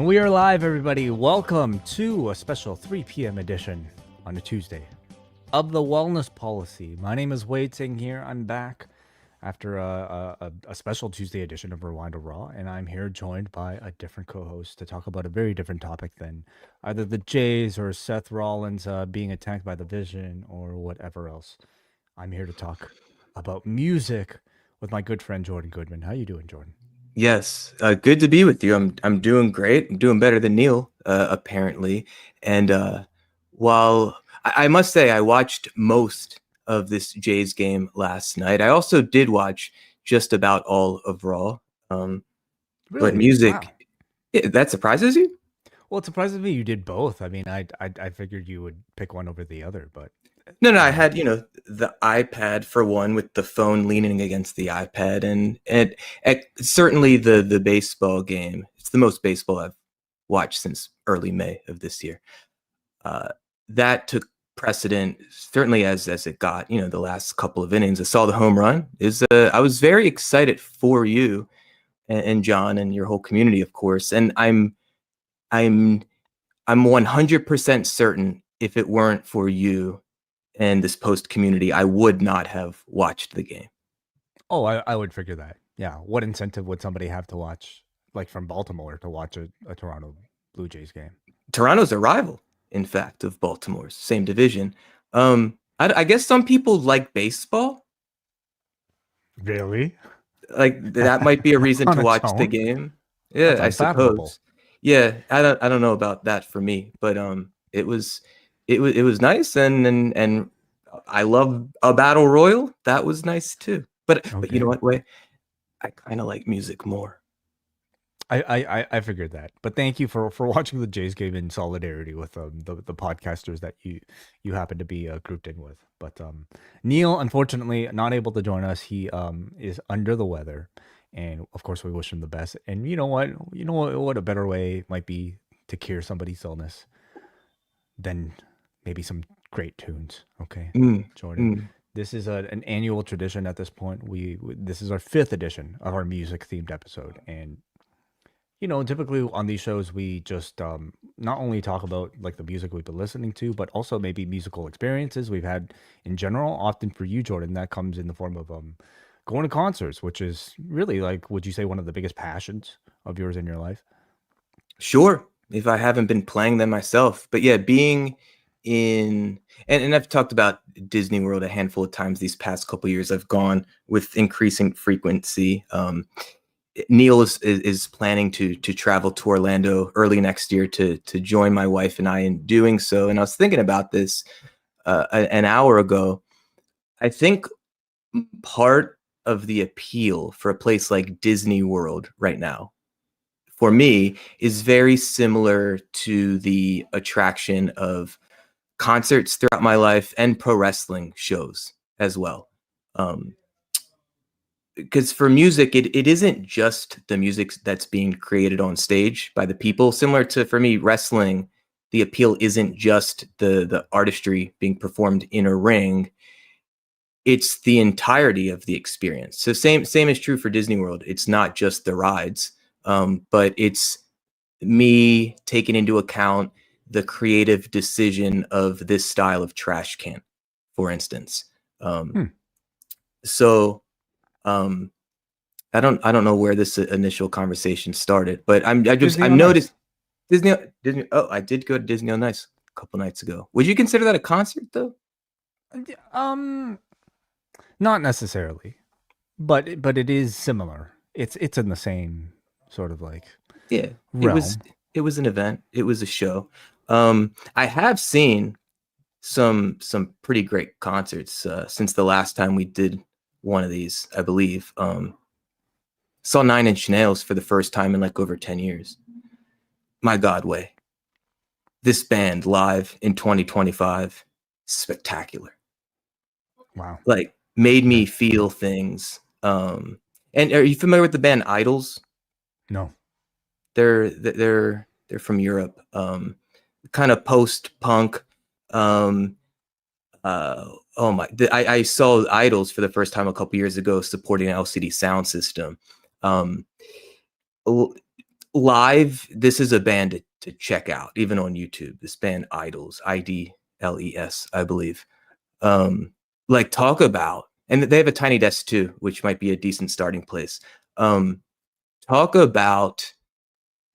And we are live, everybody. Welcome to a special 3 p.m. edition on a Tuesday of the Wellness Policy. My name is Wai Ting here. I'm back after a special Tuesday edition of Rewind to Raw, and I'm here joined by a different co-host to talk about a very different topic than either the Jays or Seth Rollins being attacked by the Vision or whatever else. I'm here to talk about music with my good friend Jordan Goodman. How you doing, Jordan? Yes, good to be with you. I'm doing great. I'm doing better than Neal, apparently. And while I must say I watched most of this Jays game last night, I also did watch just about all of Raw. But Really? music, Wow. that surprises you? Well, it surprises me you did both. I mean, I figured you would pick one over the other, but No, I had, the iPad for one, with the phone leaning against the iPad, and certainly the baseball game. It's the most baseball I've watched since early May of this year. That took precedent, certainly as it got, the last couple of innings. I saw the home run. I was very excited for you and John and your whole community, of course. And I'm 100% certain if it weren't for you and this post community, I would not have watched the game. Oh, I would figure that. Yeah. What incentive would somebody have to watch, like from Baltimore, to watch a Toronto Blue Jays game? Toronto's a rival, in fact, of Baltimore's, same division. I guess some people like baseball. Really? Like that might be a reason to watch the game. Yeah, I suppose. Yeah, I don't know about that for me, but it was nice, and I love a battle royal. That was nice too. But you know what, Way? I kind of like music more. I figured that, but thank you for watching the Jays game in solidarity with the podcasters that you happen to be grouped in with. But Neal, unfortunately, not able to join us. He is under the weather, and of course we wish him the best. And you know what a better way might be to cure somebody's illness than maybe some great tunes. Okay, Jordan. This is an annual tradition at this point. This is our 5th edition of our music themed episode, and typically on these shows, we just not only talk about like the music we've been listening to, but also maybe musical experiences we've had in general. Often for you, Jordan, that comes in the form of going to concerts, which is really, like, would you say one of the biggest passions of yours in your life? Sure, if I haven't been playing them myself. But yeah, being in, and I've talked about Disney World a handful of times these past couple of years. I've gone with increasing frequency. Neal is planning to travel to Orlando early next year to join my wife and I in doing so. And I was thinking about this an hour ago. I think part of the appeal for a place like Disney World right now, for me, is very similar to the attraction of concerts throughout my life and pro wrestling shows as well. Because for music, it isn't just the music that's being created on stage by the people. Similar to, for me, wrestling, the appeal isn't just the artistry being performed in a ring. It's the entirety of the experience. So same is true for Disney World. It's not just the rides, but it's me taking into account the creative decision of this style of trash can, for instance. So I don't know where this initial conversation started, but I've noticed Disney. Oh, I did go to Disney on Ice a couple nights ago. Would you consider that a concert though? Not necessarily, but it is similar. It's in the same sort of like realm. It was an event. It was a show. I have seen some pretty great concerts since the last time we did one of these, I believe. Saw 9 Inch Nails for the first time in like over 10 years. My God, Way. This band live in 2025, spectacular. Wow. Like, made me feel things. And are you familiar with the band Idols? No. They're from Europe. Kind of post-punk. I saw Idols for the first time a couple years ago supporting an LCD Sound System. live, this is a band to check out, even on YouTube. This band Idols, IDLES, I believe. Like talk about, and they have a Tiny Desk too, which might be a decent starting place. Talk about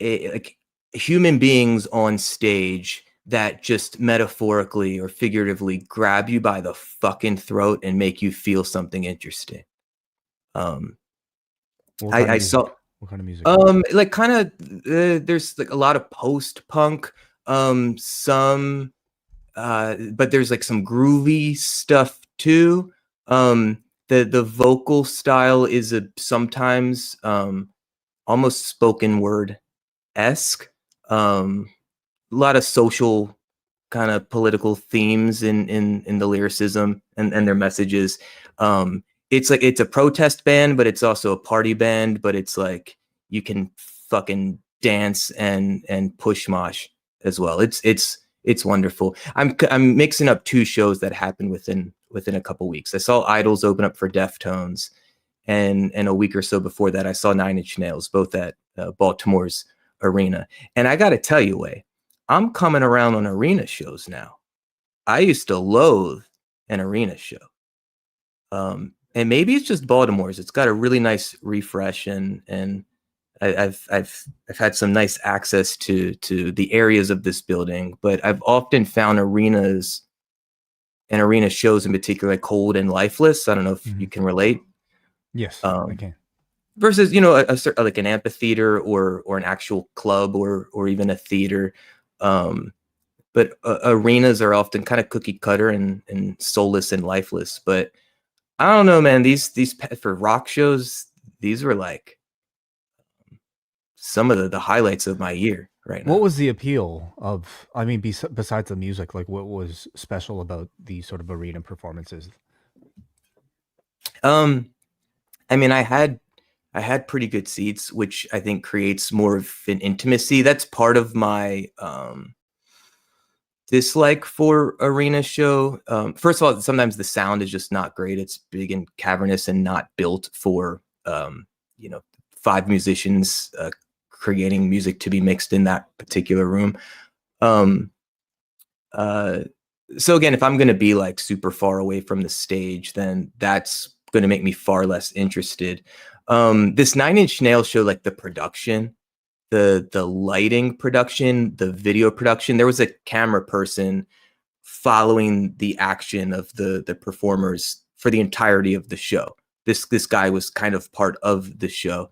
like human beings on stage that just metaphorically or figuratively grab you by the fucking throat and make you feel something interesting. What kind of I music? saw What kind of music? like kind of there's like a lot of post punk, some but there's like some groovy stuff too. The vocal style is a sometimes almost spoken word esque. A lot of social kind of political themes in the lyricism and their messages. It's like it's a protest band, but it's also a party band. But it's like you can fucking dance and push mosh as well. It's wonderful. I'm mixing up two shows that happened within a couple weeks. I saw Idols open up for Deftones, and a week or so before that, I saw Nine Inch Nails, both at Baltimore's arena. And I got to tell you, Way, I'm coming around on arena shows now. I used to loathe an arena show. And maybe it's just Baltimore's. It's got a really nice refresh, and I've had some nice access to the areas of this building. But I've often found arenas and arena shows in particular like cold and lifeless. I don't know if you can relate. Yes, I can. Versus like an amphitheater or an actual club or even a theater. But arenas are often kind of cookie cutter and soulless and lifeless. But I don't know, man. These for rock shows, these were like some of the highlights of my year right What now. was the appeal of? I mean, besides the music, like what was special about these sort of arena performances? Um, I mean, I had pretty good seats, which I think creates more of an intimacy. That's part of my dislike for arena show. First of all, sometimes the sound is just not great. It's big and cavernous and not built for you know, five musicians creating music to be mixed in that particular room. Um, uh, so again, if I'm going to be like super far away from the stage, then that's going to make me far less interested. This Nine Inch Nails show, like the production, the lighting production, the video production. There was a camera person following the action of the performers for the entirety of the show. This guy was kind of part of the show.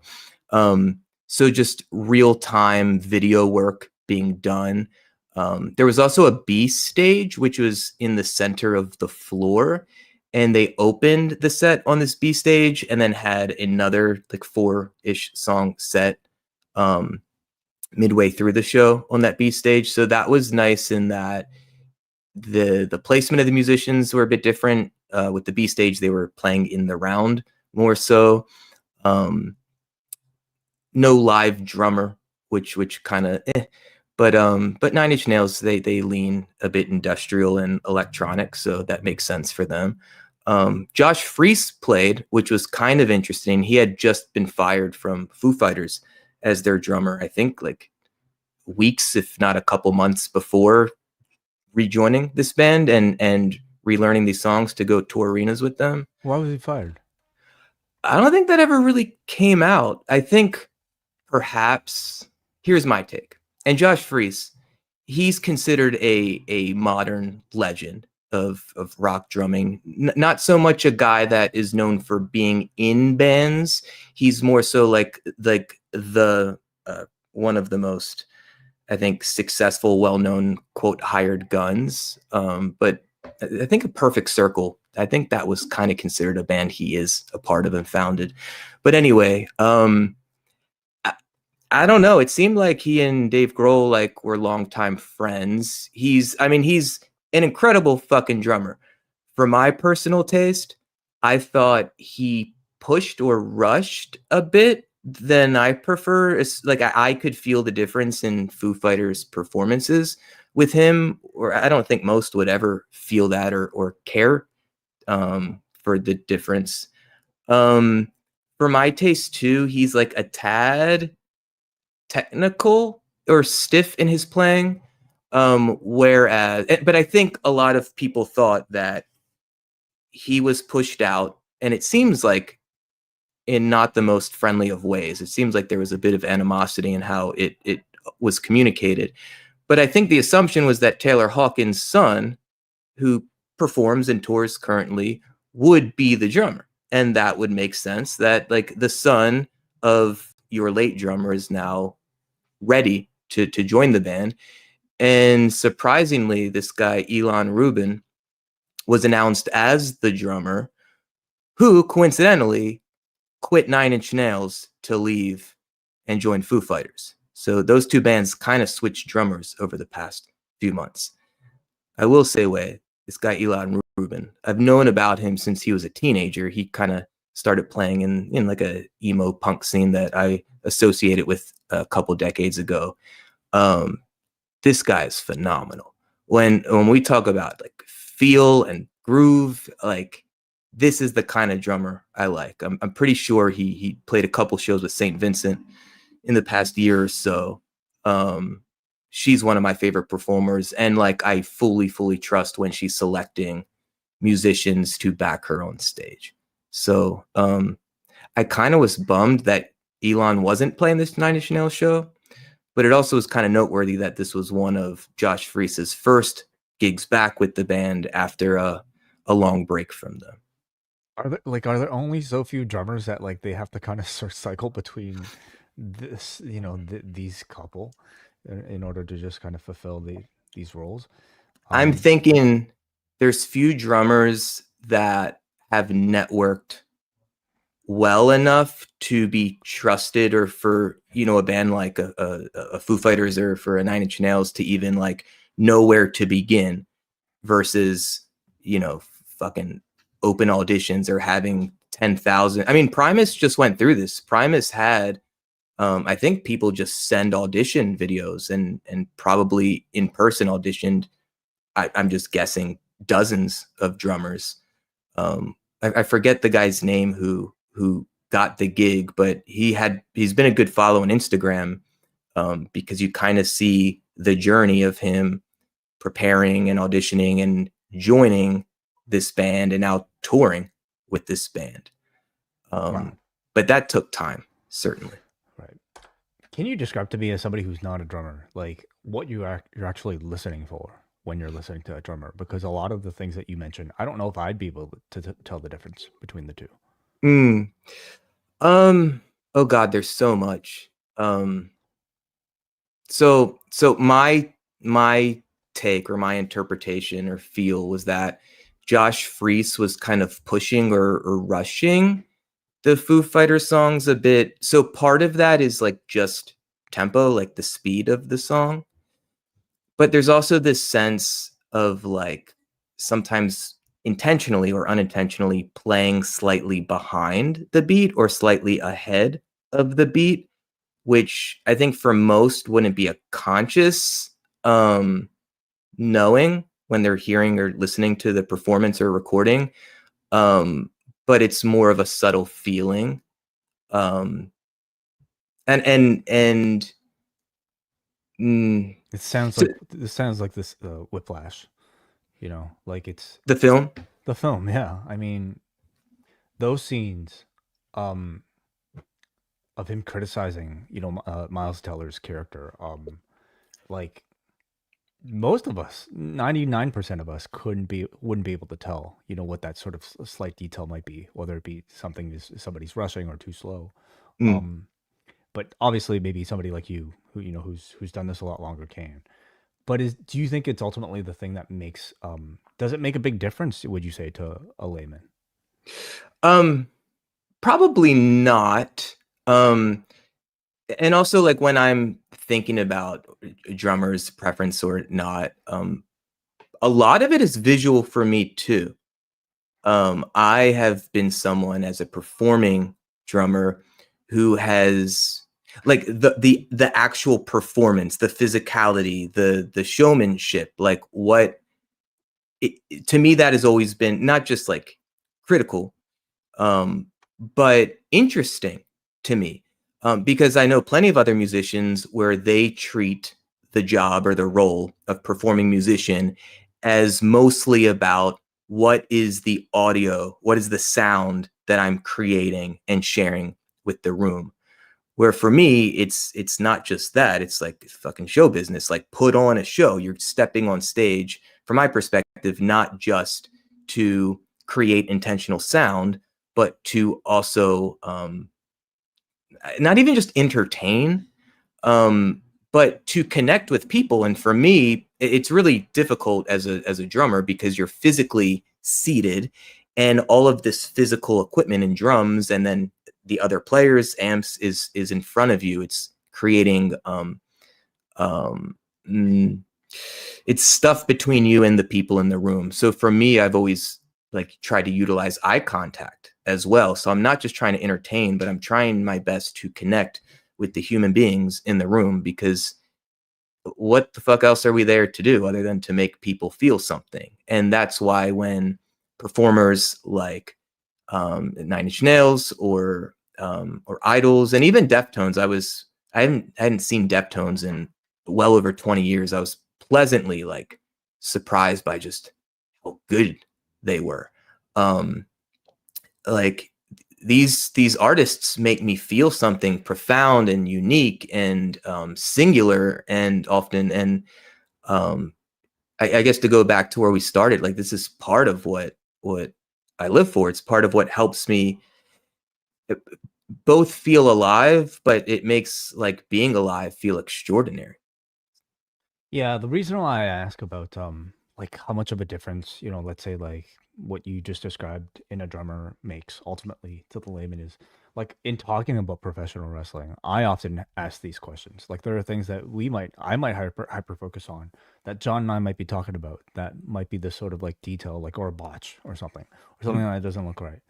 So just real time video work being done. There was also a B stage, which was in the center of the floor. And they opened the set on this B stage and then had another like 4-ish song set midway through the show on that B stage. So that was nice in that the placement of the musicians were a bit different. With the B stage, they were playing in the round more so. No live drummer, which kind of but Nine Inch Nails, they lean a bit industrial and electronic, so that makes sense for them. Josh Freese played, which was kind of interesting. He had just been fired from Foo Fighters as their drummer, I think like weeks, if not a couple months before rejoining this band and relearning these songs to go tour arenas with them. Why was he fired? I don't think that ever really came out. I think perhaps here's my take. And Josh Freese, he's considered a modern legend of rock drumming. Not so much a guy that is known for being in bands. He's more so like the one of the most, I think, successful, well-known quote hired guns. But I think a Perfect Circle, I think that was kind of considered a band he is a part of and founded. But anyway, I don't know. It seemed like he and Dave Grohl like were longtime friends. I mean, he's an incredible fucking drummer. For my personal taste, I thought he pushed or rushed a bit than I prefer. It's like I could feel the difference in Foo Fighters performances with him, or I don't think most would ever feel that or care for the difference. For my taste too, he's like a tad technical or stiff in his playing. But I think a lot of people thought that he was pushed out, and it seems like in not the most friendly of ways. It seems like there was a bit of animosity in how it was communicated. But I think the assumption was that Taylor Hawkins' son, who performs and tours currently, would be the drummer. And that would make sense, that like the son of your late drummer is now ready to join the band. And surprisingly, this guy, Elon Rubin, was announced as the drummer, who coincidentally quit Nine Inch Nails to leave and join Foo Fighters. So those two bands kind of switched drummers over the past few months. I will say, this guy Elon Rubin, I've known about him since he was a teenager. He kind of started playing in like a emo punk scene that I associated with a couple decades ago. This guy is phenomenal. When we talk about like feel and groove, like this is the kind of drummer I like. I'm pretty sure he played a couple shows with St. Vincent in the past year or so. She's one of my favorite performers, and like I fully trust when she's selecting musicians to back her on stage. So I kind of was bummed that Elon wasn't playing this Nine Inch Nails show, but it also was kind of noteworthy that this was one of Josh Freese's first gigs back with the band after a long break from them. Are there only so few drummers that like they have to kind of cycle between this, these couple in order to just kind of fulfill these roles? I'm thinking there's few drummers that have networked well enough to be trusted, or for a band like a Foo Fighters or for a Nine Inch Nails to even like know where to begin, versus fucking open auditions or having 10,000. I mean, Primus just went through this. Primus had I think people just send audition videos and probably in person auditioned, I'm just guessing, dozens of drummers. I forget the guy's name who got the gig, but he's been a good follow on Instagram, because you kind of see the journey of him preparing and auditioning and joining this band and now touring with this band. Wow. But that took time, certainly. Right. Can you describe to me, as somebody who's not a drummer, like what you're actually listening for when you're listening to a drummer? Because a lot of the things that you mentioned, I don't know if I'd be able to tell the difference between the two. Oh God, there's so much. So my take or my interpretation or feel was that Josh Freese was kind of pushing or rushing the Foo Fighters songs a bit. So part of that is like just tempo, like the speed of the song. But there's also this sense of like sometimes intentionally or unintentionally playing slightly behind the beat or slightly ahead of the beat, which I think for most wouldn't be a conscious knowing when they're hearing or listening to the performance or recording. But it's more of a subtle feeling. And It sounds like this Whiplash, like it's the film. the film. Yeah, I mean, those scenes, um, of him criticizing, Miles Teller's character, like most of us, 99% of us wouldn't be able to tell, what that sort of slight detail might be, whether it be something is somebody's rushing or too slow. But obviously maybe somebody like you who, who's done this a lot longer can. But do you think it's ultimately the thing that makes, does it make a big difference, would you say, to a layman? Probably not. And also, like, when I'm thinking about drummers' preference or not, a lot of it is visual for me too. I have been someone as a performing drummer who has like the actual performance, the physicality, the showmanship, like to me that has always been not just like critical, but interesting to me. Because I know plenty of other musicians where they treat the job or the role of performing musician as mostly about what is the audio, what is the sound that I'm creating and sharing with the room. Where for me, it's not just that. It's like fucking show business. Like, put on a show. You're stepping on stage, from my perspective, not just to create intentional sound, but to also not even just entertain, but to connect with people. And for me, it's really difficult as a drummer because you're physically seated, and all of this physical equipment and drums, and then the other players' amps is in front of you. It's creating um, mm, it's stuff between you and the people in the room. So for me, I've always like tried to utilize eye contact as well. So I'm not just trying to entertain, but I'm trying my best to connect with the human beings in the room, because what the fuck else are we there to do other than to make people feel something? And that's why when performers like Nine Inch Nails or Idols, and even Deftones, I hadn't seen Deftones in well over 20 years. I was pleasantly like surprised by just how good they were. Um, like these artists make me feel something profound and unique and singular, and often, and um, I guess to go back to where we started, like this is part of what I live for. It's part of what helps me both feel alive, but it makes like being alive feel extraordinary. Yeah, the reason why I ask about like how much of a difference, let's say like what you just described in a drummer makes ultimately to the layman is like in talking about professional wrestling, I often ask these questions. Like there are things that I might hyper focus on that John and I might be talking about that might be this sort of like detail, like or a botch or something that doesn't look right.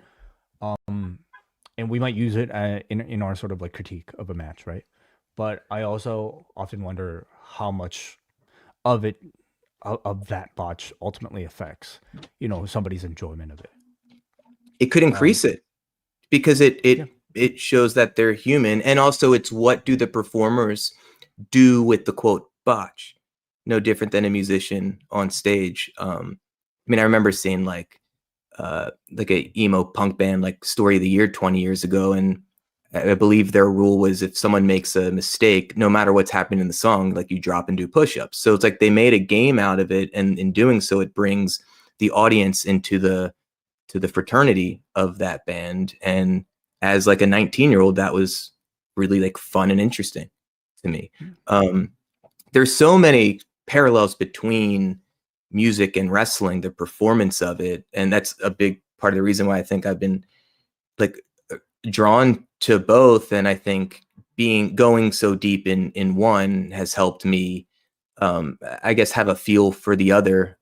Um, and we might use it in our sort of like critique of a match, right? But I also often wonder how much of it of that botch ultimately affects somebody's enjoyment of it. It could um increase it because yeah, it shows that they're human, and also it's what do the performers do with the quote botch. No different than a musician on stage. I mean, I remember seeing like a emo punk band like Story of the Year 20 years ago, and I believe their rule was if someone makes a mistake, no matter what's happening in the song, like you drop and do push-ups. So it's like they made a game out of it, and in doing so, it brings the audience into the fraternity of that band. And as like a 19-year-old, that was really like fun and interesting to me. Um, there's so many parallels between music and wrestling, the performance of it, and that's a big part of the reason why I think I've been like drawn to both. And I think being going so deep in one has helped me I guess have a feel for the other.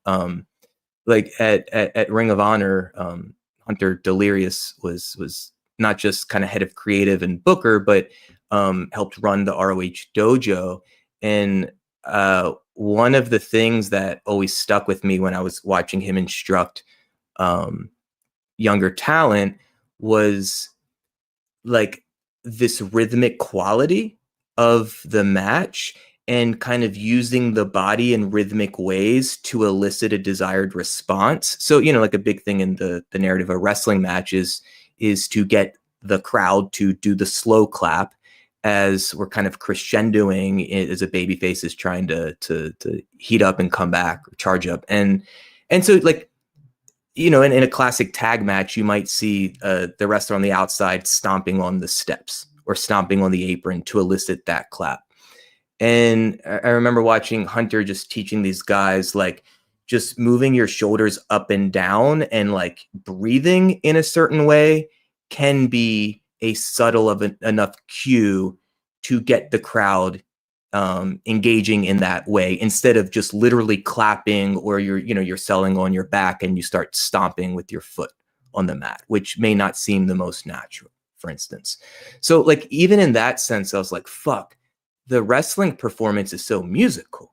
Like at Ring of Honor, Hunter Delirious was not just kind of head of creative and booker, but helped run the ROH dojo. And one of the things that always stuck with me when I was watching him instruct um, younger talent was like this rhythmic quality of the match, and kind of using the body in rhythmic ways to elicit a desired response. So, like a big thing in the narrative of wrestling matches is to get the crowd to do the slow clap as we're kind of crescendoing as a baby face is trying to heat up and come back or charge up. And so like, in a classic tag match, you might see the wrestler on the outside stomping on the steps or stomping on the apron to elicit that clap. And I remember watching Hunter just teaching these guys, like, just moving your shoulders up and down and like breathing in a certain way can be a subtle enough cue to get the crowd engaging in that way, instead of just literally clapping, or you're selling on your back and you start stomping with your foot on the mat, which may not seem the most natural, for instance. So like even in that sense, I was like, fuck, the wrestling performance is so musical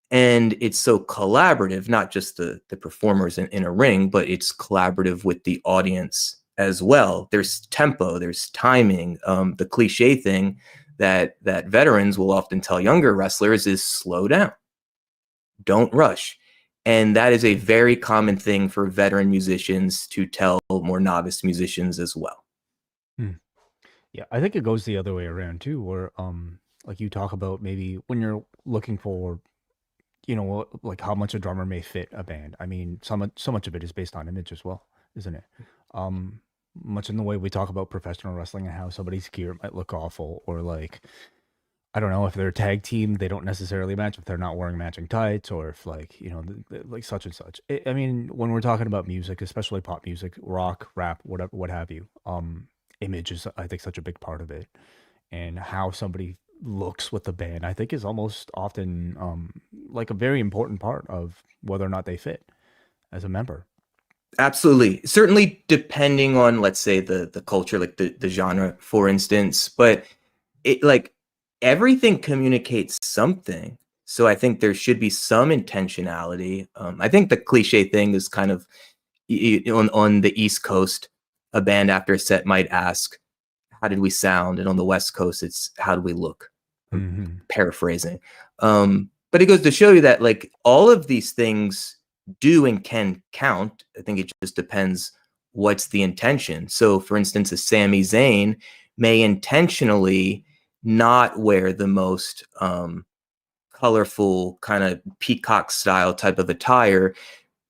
and it's so collaborative, not just the performers in a ring, but it's collaborative with the audience as well. There's tempo, there's timing. The cliche thing that veterans will often tell younger wrestlers is slow down, don't rush. And that is a very common thing for veteran musicians to tell more novice musicians as well. Yeah, I think it goes the other way around too, where like you talk about maybe when you're looking for, like how much a drummer may fit a band. I mean, so much of it is based on image as well, isn't it? Um, Much in the way we talk about professional wrestling and how somebody's gear might look awful, or like I don't know if they're a tag team, they don't necessarily match if they're not wearing matching tights, or if like like such and such. I mean, when we're talking about music, especially pop music, rock, rap, whatever, what have you, image is I think such a big part of it, and how somebody looks with the band, I think is almost often like a very important part of whether or not they fit as a member. Absolutely. Certainly depending on, let's say, the culture, like the genre, for instance, but it like everything communicates something. So I think there should be some intentionality. I think the cliche thing is kind of on the East Coast, a band after a set might ask, how did we sound? And on the West Coast, it's how do we look? I'm Mm-hmm. paraphrasing. But it goes to show you that like all of these things do and can count. I think it just depends what's the intention. So for instance, a Sami Zayn may intentionally not wear the most colorful kind of peacock style type of attire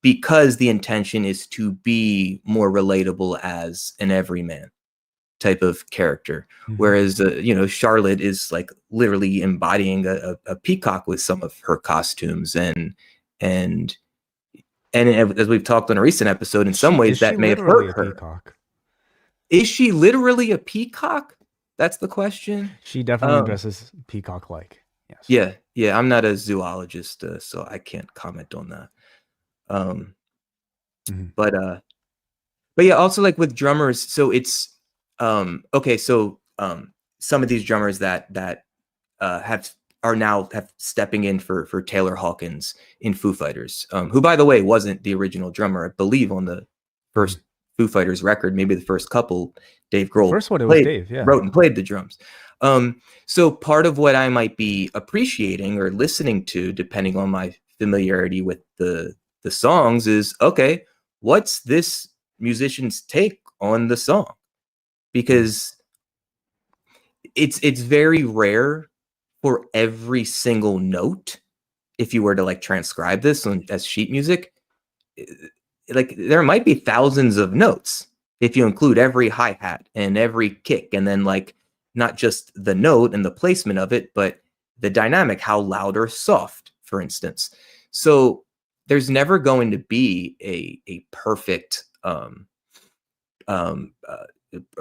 because the intention is to be more relatable as an everyman type of character. Mm-hmm. Whereas, Charlotte is like literally embodying a peacock with some of her costumes. And as we've talked on a recent episode, in some ways Is she that may have literally hurt a her. peacock? Is she literally a peacock? That's the question. She definitely dresses peacock like. Yes. Yeah. I'm not a zoologist, so I can't comment on that. Mm-hmm. But yeah, also like with drummers, so it's okay. So some of these drummers that are now stepping in for Taylor Hawkins in Foo Fighters, who by the way wasn't the original drummer, I believe on the first Foo Fighters record, maybe the first couple. Dave Grohl First one, it was Dave, yeah. wrote and played the drums. So part of what I might be appreciating or listening to, depending on my familiarity with the songs, is okay, what's this musician's take on the song? Because it's very rare for every single note, if you were to like transcribe this as sheet music, like there might be thousands of notes if you include every hi-hat and every kick, and then like not just the note and the placement of it, but the dynamic, how loud or soft, for instance. So there's never going to be a perfect a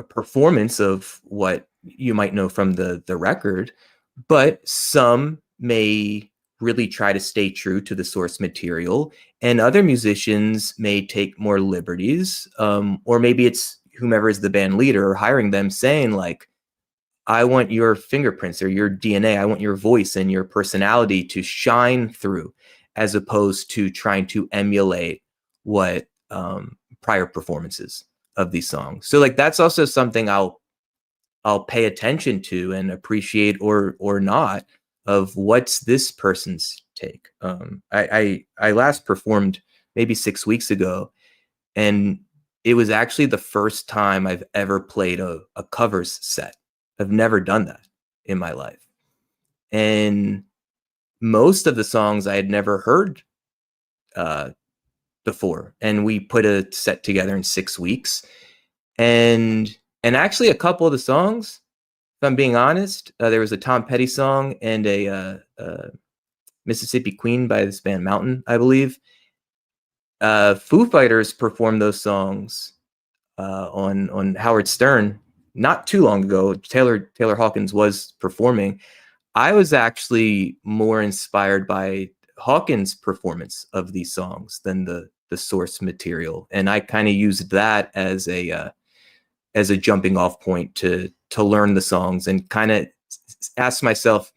performance of what you might know from the record, but some may really try to stay true to the source material, and other musicians may take more liberties, or maybe it's whomever is the band leader or hiring them saying like, I want your fingerprints or your DNA, I want your voice and your personality to shine through, as opposed to trying to emulate what prior performances of these songs. So like that's also something I'll pay attention to and appreciate or not, of what's this person's take. I last performed maybe 6 weeks ago, and it was actually the first time I've ever played a covers set. I've never done that in my life. And most of the songs I had never heard before. And we put a set together in 6 weeks. And actually a couple of the songs, if I'm being honest, there was a Tom Petty song and a Mississippi Queen by this band Mountain, I believe. Foo Fighters performed those songs on Howard Stern not too long ago. Taylor Hawkins was performing. I was actually more inspired by Hawkins' performance of these songs than the source material, and I kind of used that as a jumping off point to learn the songs, and kind of ask myself,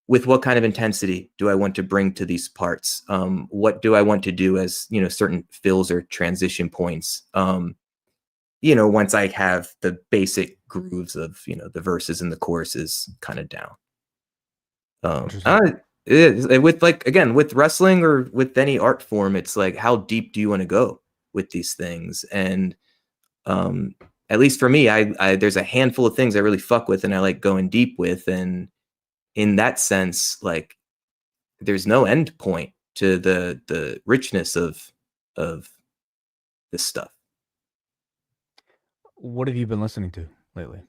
with what kind of intensity do I want to bring to these parts? What do I want to do as certain fills or transition points? once I have the basic grooves of, the verses and the choruses kind of down. Interesting. With like, again, with wrestling or with any art form, it's like, how deep do you want to go with these things? And um, at least for me, I there's a handful of things I really fuck with and I like going deep with. And in that sense, like, there's no end point to the richness of this stuff. What have you been listening to lately?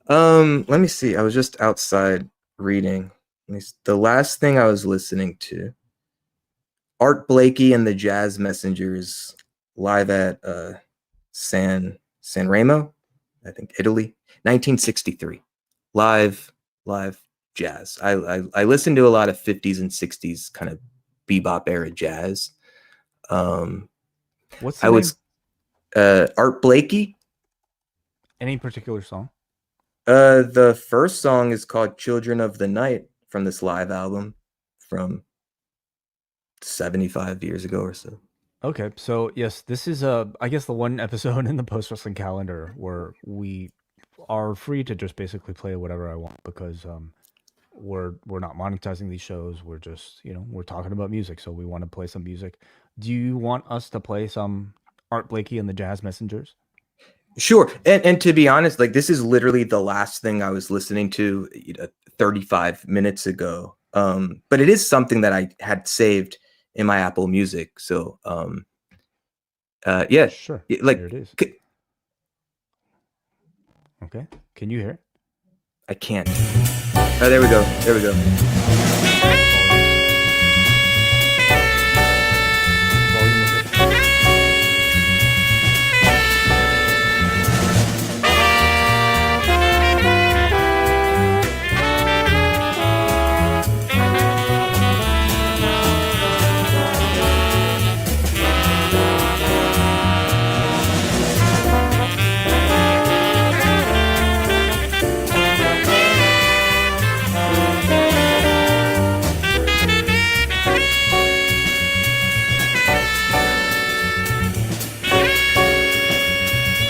Let me see. I was just outside reading. The last thing I was listening to, Art Blakey and the Jazz Messengers live at San Remo, I think Italy, 1963. Live jazz. I listened to a lot of 50s and 60s kind of bebop era jazz. What's the I name? was Art Blakey. Any particular song? The first song is called Children of the Night from this live album from 75 years ago or so. Okay, so yes, this is I guess the one episode in the post wrestling calendar where we are free to just basically play whatever I want because we're not monetizing these shows. We're just we're talking about music, so we want to play some music. Do you want us to play some Art Blakey and the Jazz Messengers? Sure. And to be honest, like, this is literally the last thing I was listening to 35 minutes ago. But it is something that I had saved in my Apple Music. So yeah, Sure, here like, it is. Okay, can you hear it? I can't. Oh, there we go. There we go. Volume of it.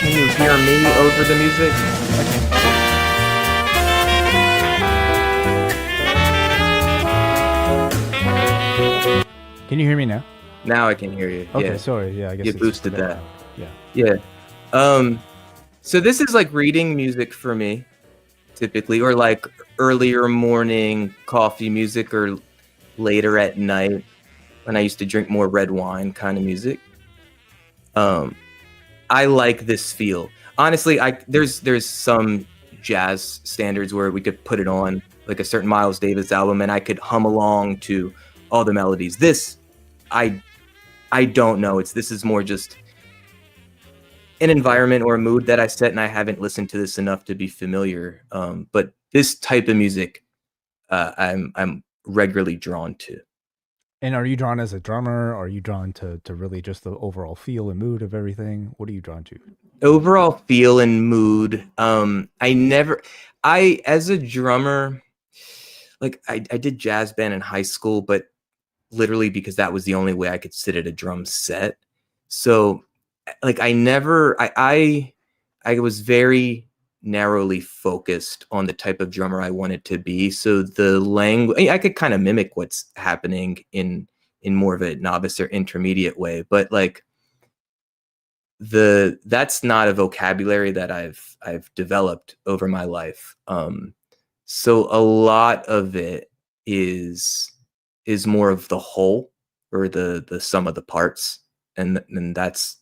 Can you hear me over the music? I can. Can you hear me now? Now I can hear you. Okay, Yeah. sorry. Yeah, I guess You it's just a boosted bit that. loud. Yeah. Yeah. So this is like reading music for me, typically, or like earlier morning coffee music, or later at night when I used to drink more red wine kind of music. I like this feel. Honestly, there's some jazz standards where we could put it on like a certain Miles Davis album and I could hum along to all the melodies. This, I I don't know. This is more just an environment or a mood that I set, and I haven't listened to this enough to be familiar. But this type of music, I'm regularly drawn to. And are you drawn as a drummer? Are you drawn to really just the overall feel and mood of everything? What are you drawn to? Overall feel and mood. I as a drummer, like I did jazz band in high school, but literally because that was the only way I could sit at a drum set. So like I was very narrowly focused on the type of drummer I wanted to be. So the language, I could kind of mimic what's happening in more of a novice or intermediate way, but like that's not a vocabulary that I've developed over my life. So a lot of it is more of the whole, or the sum of the parts, and that's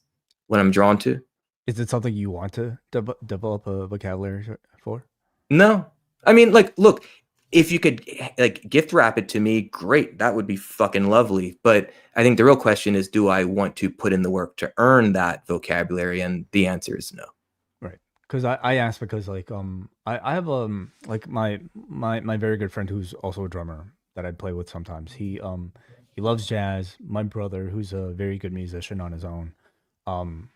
what I'm drawn to. Is it something you want to develop a vocabulary for? No, I mean, like, look, if you could like gift wrap it to me, great, that would be fucking lovely. But I think the real question is, do I want to put in the work to earn that vocabulary? And the answer is no. Right. Because I asked because like I have like my very good friend who's also a drummer that I play with sometimes. He loves jazz. My brother, who's a very good musician on his own,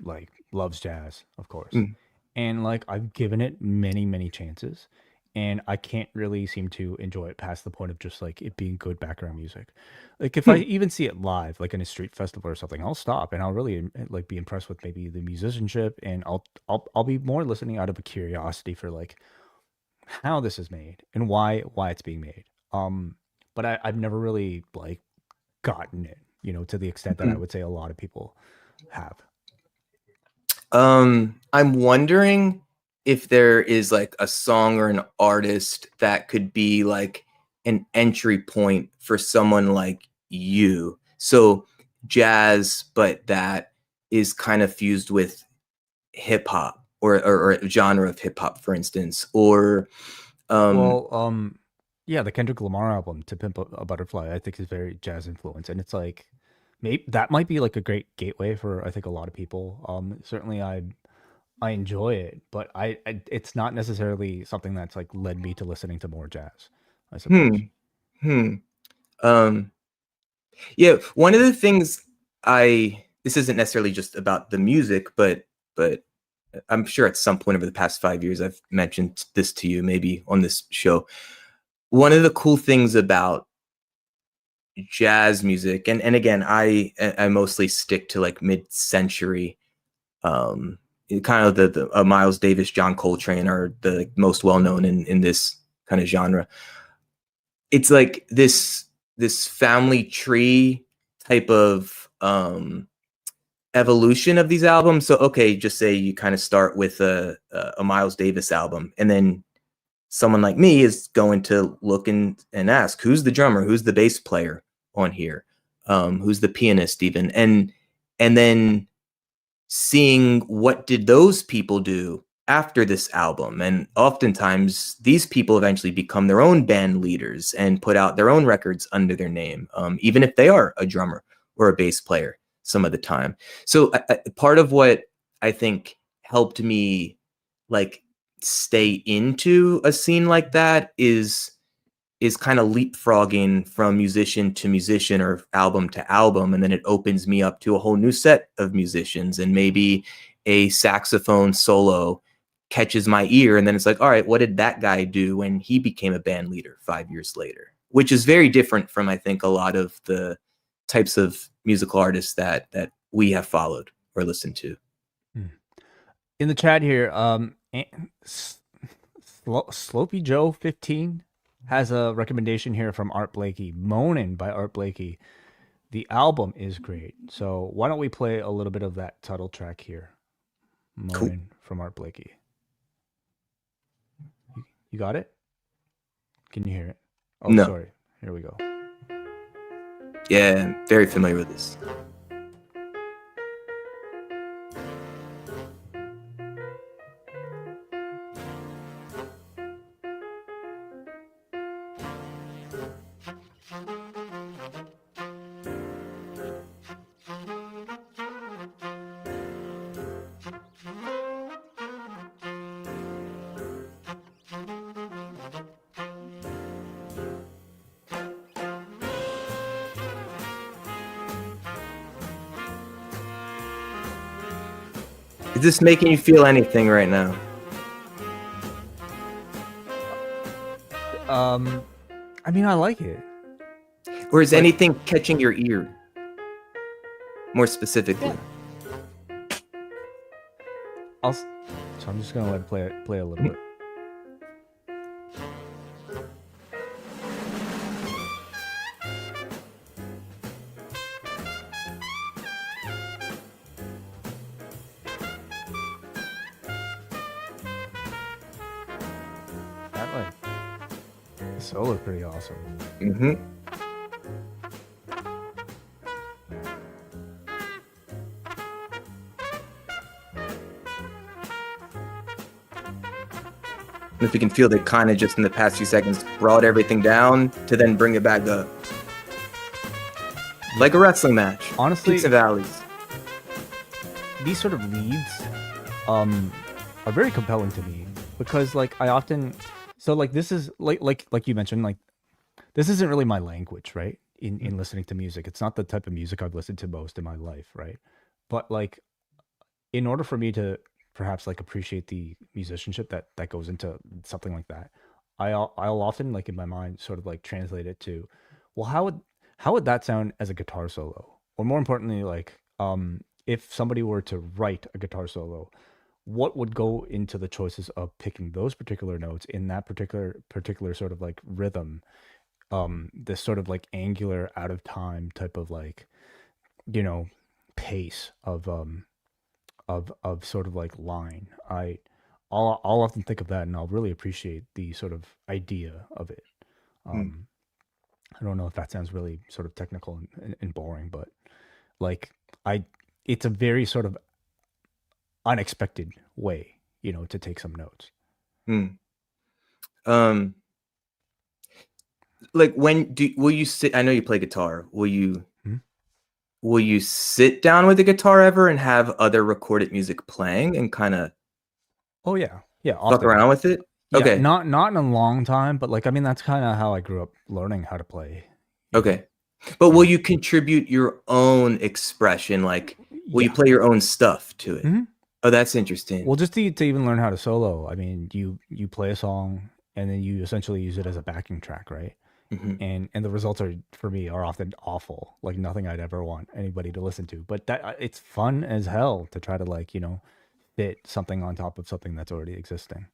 like loves jazz, of course. Mm. And like I've given it many chances, and I can't really seem to enjoy it past the point of just like it being good background music. Like if I Hmm. even see it live, like in a street festival or something, I'll stop and I'll really like be impressed with maybe the musicianship, and I'll be more listening out of a curiosity for like how this is made and why it's being made. But I've never really like gotten it, to the extent that I Hmm. would say a lot of people have. I'm wondering if there is like a song or an artist that could be like an entry point for someone like you. So jazz, but that is kind of fused with hip hop or a genre of hip hop, for instance, or um, Well, yeah, the Kendrick Lamar album "To Pimp a Butterfly" I think is very jazz influenced, and it's like maybe that might be like a great gateway for I think a lot of people. Certainly I enjoy it, but it's not necessarily something that's like led me to listening to more jazz, I suppose. hmm, hmm. Um, yeah, one of the things this isn't necessarily just about the music, but I'm sure at some point over the past 5 years I've mentioned this to you, maybe on this show. One of the cool things about jazz music, and again, I mostly stick to like mid-century, um, kind of the Miles Davis, John Coltrane are the like, most well known in this kind of genre. It's like this family tree type of evolution of these albums. So okay, just say you kind of start with a Miles Davis album, and then someone like me is going to look and ask, who's the drummer, who's the bass player on here, who's the pianist even, and then seeing what did those people do after this album. And oftentimes these people eventually become their own band leaders and put out their own records under their name, even if they are a drummer or a bass player some of the time. So part of what I think helped me like stay into a scene like that is kind of leapfrogging from musician to musician or album to album, and then it opens me up to a whole new set of musicians, and maybe a saxophone solo catches my ear, and then it's like, all right, what did that guy do when he became a band leader 5 years later? Which is very different from I think a lot of the types of musical artists that we have followed or listened to. Hmm. In the chat here, Slopey Joe 15 has a recommendation here from Art Blakey. Moanin' by Art Blakey. The album is great. So why don't we play a little bit of that title track here? Cool. Moanin' from Art Blakey. You got it? Can you hear it? Oh, No. sorry. Here we go. Yeah, very familiar with this. Is this making you feel anything right now? Um, I mean, I like it, Or is but anything catching your ear more specifically? yeah, so I'm just gonna let it play a little bit. That like the solo is pretty awesome. Mm-hmm. And if you can feel that kind of just in the past few seconds brought everything down to then bring it back up. Like a wrestling match. Peaks Honestly, and valleys. these sort of leads um are very compelling to me because like I often so like this is like you mentioned, like this isn't really my language, right? In listening to music. It's not the type of music I've listened to most in my life, right? But like in order for me to perhaps like appreciate the musicianship that goes into something like that, I'll often like in my mind sort of like translate it to, well, how would that sound as a guitar solo? Or more importantly, like if somebody were to write a guitar solo, what would go into the choices of picking those particular notes in that particular sort of like rhythm, this sort of like angular out of time type of like, you know, pace of sort of like line. I'll often think of that, and I'll really appreciate the sort of idea of it. Mm, Um, I don't know if that sounds really sort of technical and boring, but like I, it's a very sort of unexpected way, to take some notes. mm. Um, like when will you sit? I know you play guitar. Hmm? Will you sit down with the guitar ever and have other recorded music playing and kind of Oh yeah, yeah, fuck often. around with it? Yeah, Okay, not in a long time, but like I mean that's kind of how I grew up learning how to play. You know, okay. But will and you contribute your own expression? Like, will you yeah. play your own stuff to it? Mhm. Oh, that's interesting. Well, just to even learn how to solo, I mean, you play a song and then you essentially use it as a backing track, right? Hmm. And the results are for me are often awful, like nothing I'd ever want anybody to listen to. But that it's fun as hell to try to like fit something on top of something that's already existing.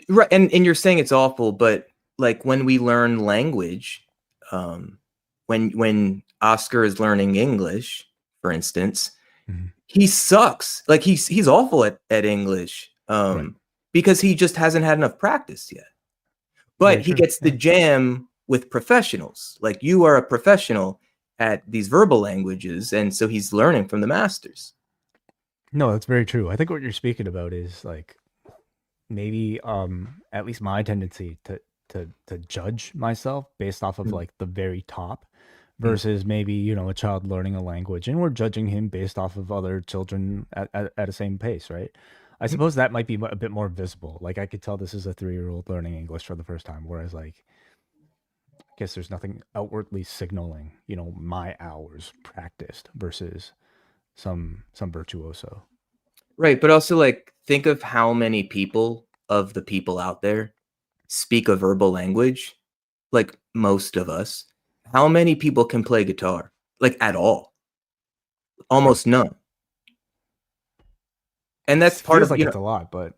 Right, and you're saying it's awful, but like when we learn language, um, when Oscar is learning English, for instance, Mhm. he sucks. Like he's awful at English, Right. because he just hasn't had enough practice yet. But Very he true. gets the Yeah. jam with professionals. Like you are a professional at these verbal languages, and so he's learning from the masters. No, that's very true. I think what you're speaking about is like maybe at least my tendency to judge myself based off of Mm, like the very top mm, versus maybe a child learning a language and we're judging him based off of other children at a same pace, right? I mm. suppose that might be a bit more visible. Like I could tell this is a 3-year old learning English for the first time, whereas like I guess there's nothing outwardly signaling my hours practiced versus some virtuoso. Right, but also like think of how many people of the people out there speak a verbal language, like most of us. How many people can play guitar? Like at all? True. Almost none. And that's part Feels of, like it's a lot, but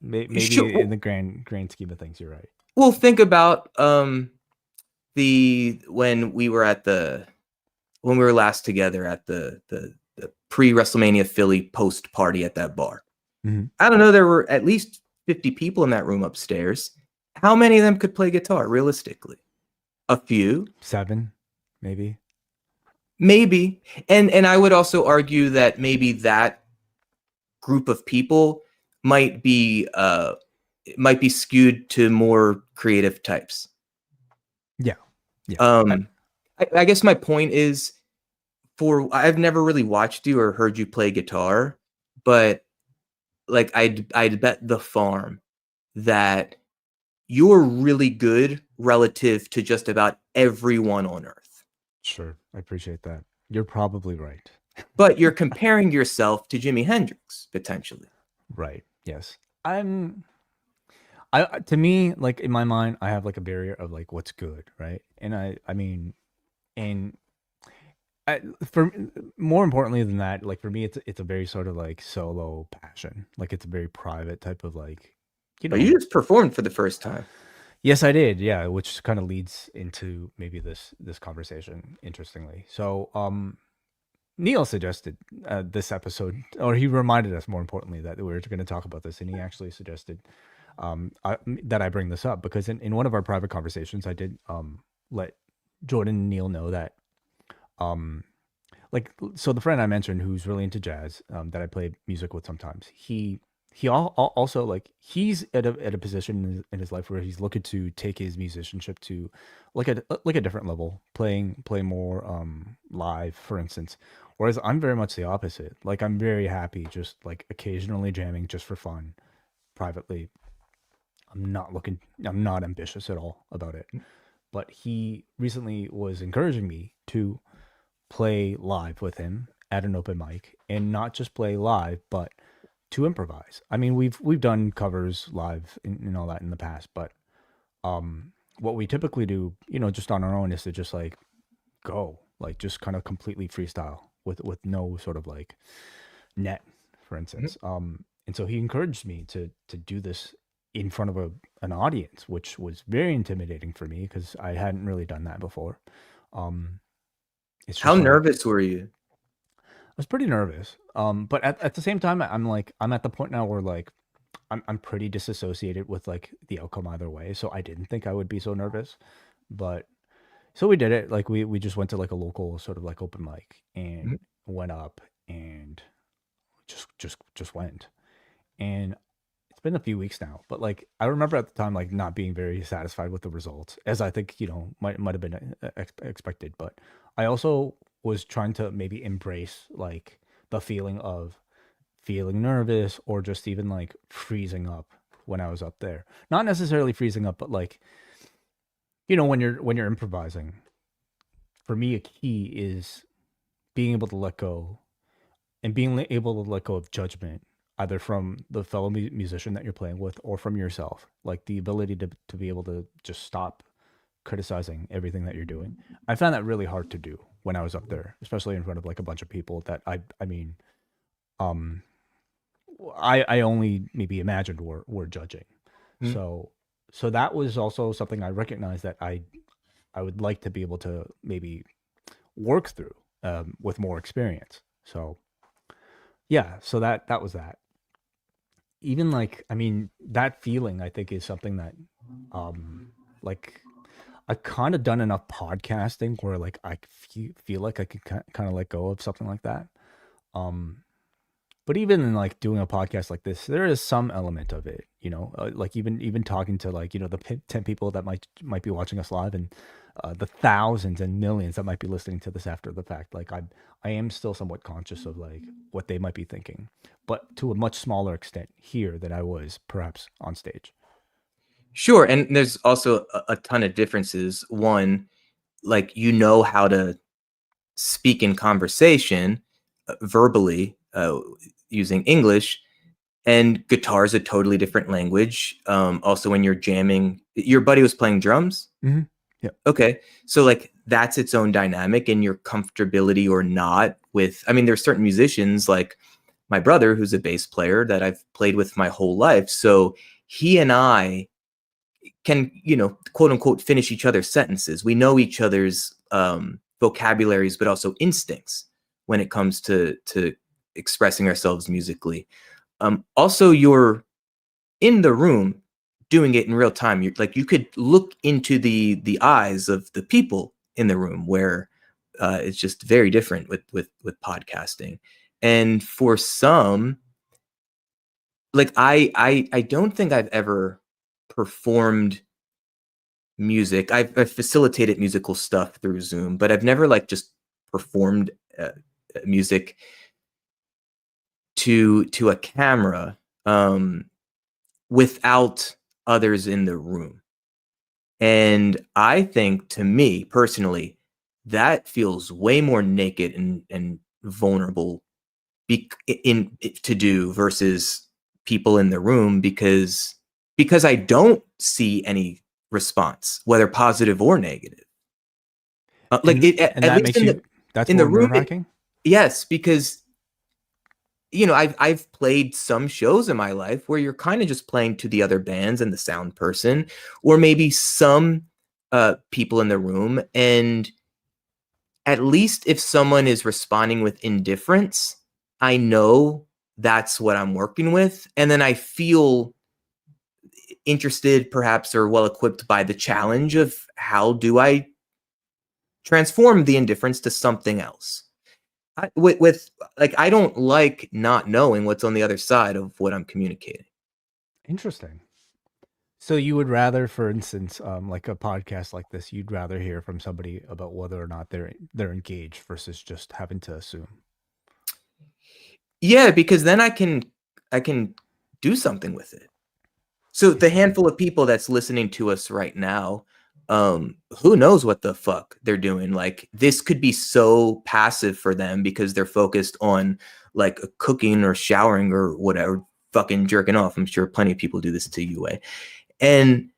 maybe in sure. the grand scheme of things, you're right. Well, think about the when we were last together at the pre-WrestleMania Philly post party at that bar. Hmm. I don't know, there were at least 50 people in that room upstairs. How many of them could play guitar realistically? A few, Seven, maybe. maybe. And I would also argue that maybe that group of people might be might be skewed to more creative types. Yeah, yeah. Um I guess my point is, for I've never really watched you or heard you play guitar, but like I'd bet the farm that you're really good relative to just about everyone on earth. Sure, I appreciate that. You're probably right. But you're comparing yourself to Jimi Hendrix potentially. Right. Yes. To me, like in my mind, I have like a barrier of like what's good, right? And I mean, and for more importantly than that, like for me, it's a very sort of like solo passion. Like it's a very private type of like, you But you know, just performed for the first time. yes, I did. Yeah, which kind of leads into maybe this conversation interestingly. So, Neil suggested this episode, or he reminded us more importantly that we were going to talk about this, and he actually suggested that I bring this up because in one of our private conversations, I did let Jordan and Neil know that um, like so the friend I mentioned who's really into jazz that I play music with sometimes also like he's at a position in his life where he's looking to take his musicianship to like a different level play more live for instance, whereas I'm very much the opposite. Like I'm very happy just like occasionally jamming just for fun privately. I'm not ambitious at all about it, but he recently was encouraging me to play live with him at an open mic and not just play live, but to improvise. I mean, we've done covers live and all that in the past, but what we typically do, just on our own is to just like go, like just kind of completely freestyle with no sort of like net, for Mhm. instance. And so he encouraged me to do this in front of an audience, which was very intimidating for me because I hadn't really done that before. Um, it's How just like nervous were you? I was pretty nervous. But at the same time, I'm at the point now where like I'm pretty disassociated with like the outcome either way. So I didn't think I would be so nervous. But so we did it. Like we just went to like a local sort of like open mic Mhm. and went up and just went. And it's been a few weeks now, but like I remember at the time like not being very satisfied with the results, as I think might have been expected. But I also was trying to maybe embrace like the feeling of feeling nervous or just even like freezing up when I was up there. Not necessarily freezing up, but like when you're improvising. For me, a key is being able to let go and being able to let go of judgment, either from the fellow musician that you're playing with or from yourself. Like the ability to be able to just stop criticizing everything that you're doing. I found that really hard to do when I was up there, especially in front of like a bunch of people that I mean, um, I only maybe imagined were judging. Mhm. So so that was also something I recognized that I would like to be able to maybe work through with more experience. So yeah, so that was that. Even like I mean that feeling I think is something that um like I've kind of done enough podcasting where like I feel like I could kind of let go of something like that. Um, but even in like doing a podcast like this, there is some element of it, like even talking to like the 10 people that might be watching us live and the thousands and millions that might be listening to this after the fact. Like I am still somewhat conscious of like what they might be thinking, but to a much smaller extent here than I was perhaps on stage. Sure, and there's also a ton of differences. One, like how to speak in conversation verbally using English, and guitar is a totally different language. Also, when you're jamming, your buddy was playing drums. Mm-hmm. Yeah. Okay. So like that's its own dynamic and your comfortability or not with, I mean, there's certain musicians like my brother, who's a bass player that I've played with my whole life. So he and I can, quote unquote, finish each other's sentences. We know each other's vocabularies, but also instincts when it comes to expressing ourselves musically. Also, you're in the room doing it in real time. You're like you could look into the eyes of the people in the room, where it's just very different with podcasting. And for some, like I don't think I've ever performed music. I've facilitated musical stuff through Zoom, but I've never like just performed music to a camera without others in the room. And I think, to me personally, that feels way more naked and vulnerable to do versus people in the room, because I don't see any response, whether positive or negative. Like And it, and at that least makes you that's in the more room, nerve-wracking? yes, because I've played some shows in my life where you're kind of just playing to the other bands and the sound person, or maybe some people in the room. And at least if someone is responding with indifference, I know that's what I'm working with. And then I feel interested, perhaps, or well equipped by the challenge of how do I transform the indifference to something else. With like, I don't like not knowing what's on the other side of what I'm communicating. Interesting. So you would rather, for instance, like a podcast like this, you'd rather hear from somebody about whether or not they're engaged versus just having to assume. Yeah, because then I can do something with it. So the Interesting. handful of people that's listening to us right now, who knows what the fuck they're doing. Like, this could be so passive for them because they're focused on like cooking or showering or whatever, fucking jerking off. I'm sure plenty of people do this to UA. And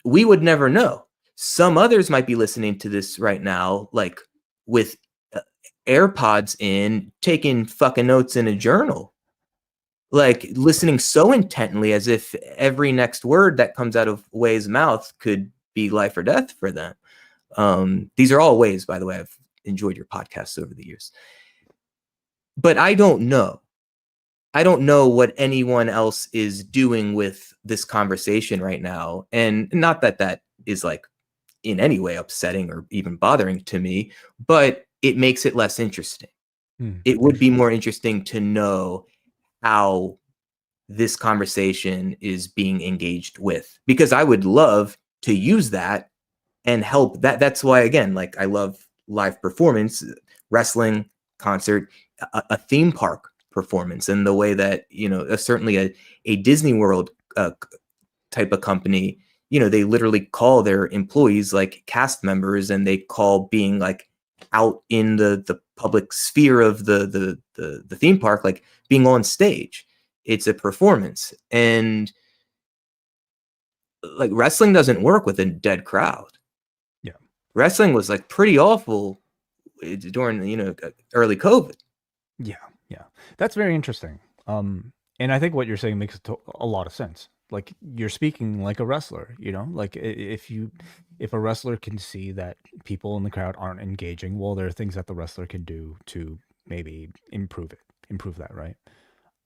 we would never know. Some others might be listening to this right now, like with AirPods in, taking fucking notes in a journal, like listening so intently as if every next word that comes out of Wai's mouth could be life or death for them. These are all ways, by the way. I've enjoyed your podcasts over the years. But I don't know. I don't know what anyone else is doing with this conversation right now. And not that that is like in any way upsetting or even bothering to me, but it makes it less interesting. It would be more interesting to know how this conversation is being engaged with, because I would love to use that and help that. That's why, again, like I love live performance, wrestling, concert, a theme park performance, and the way that, you know, certainly a Disney World type of company, you know, they literally call their employees like cast members, and they call being like out in the public sphere of the theme park like being on stage. It's a performance, and like wrestling doesn't work with a dead crowd. Yeah, wrestling was like pretty awful during, you know, early COVID. yeah, that's very interesting. And I think what you're saying makes a lot of sense. Like, you're speaking like a wrestler, you know, like if a wrestler can see that people in the crowd aren't engaging, well, there are things that the wrestler can do to maybe improve that, right?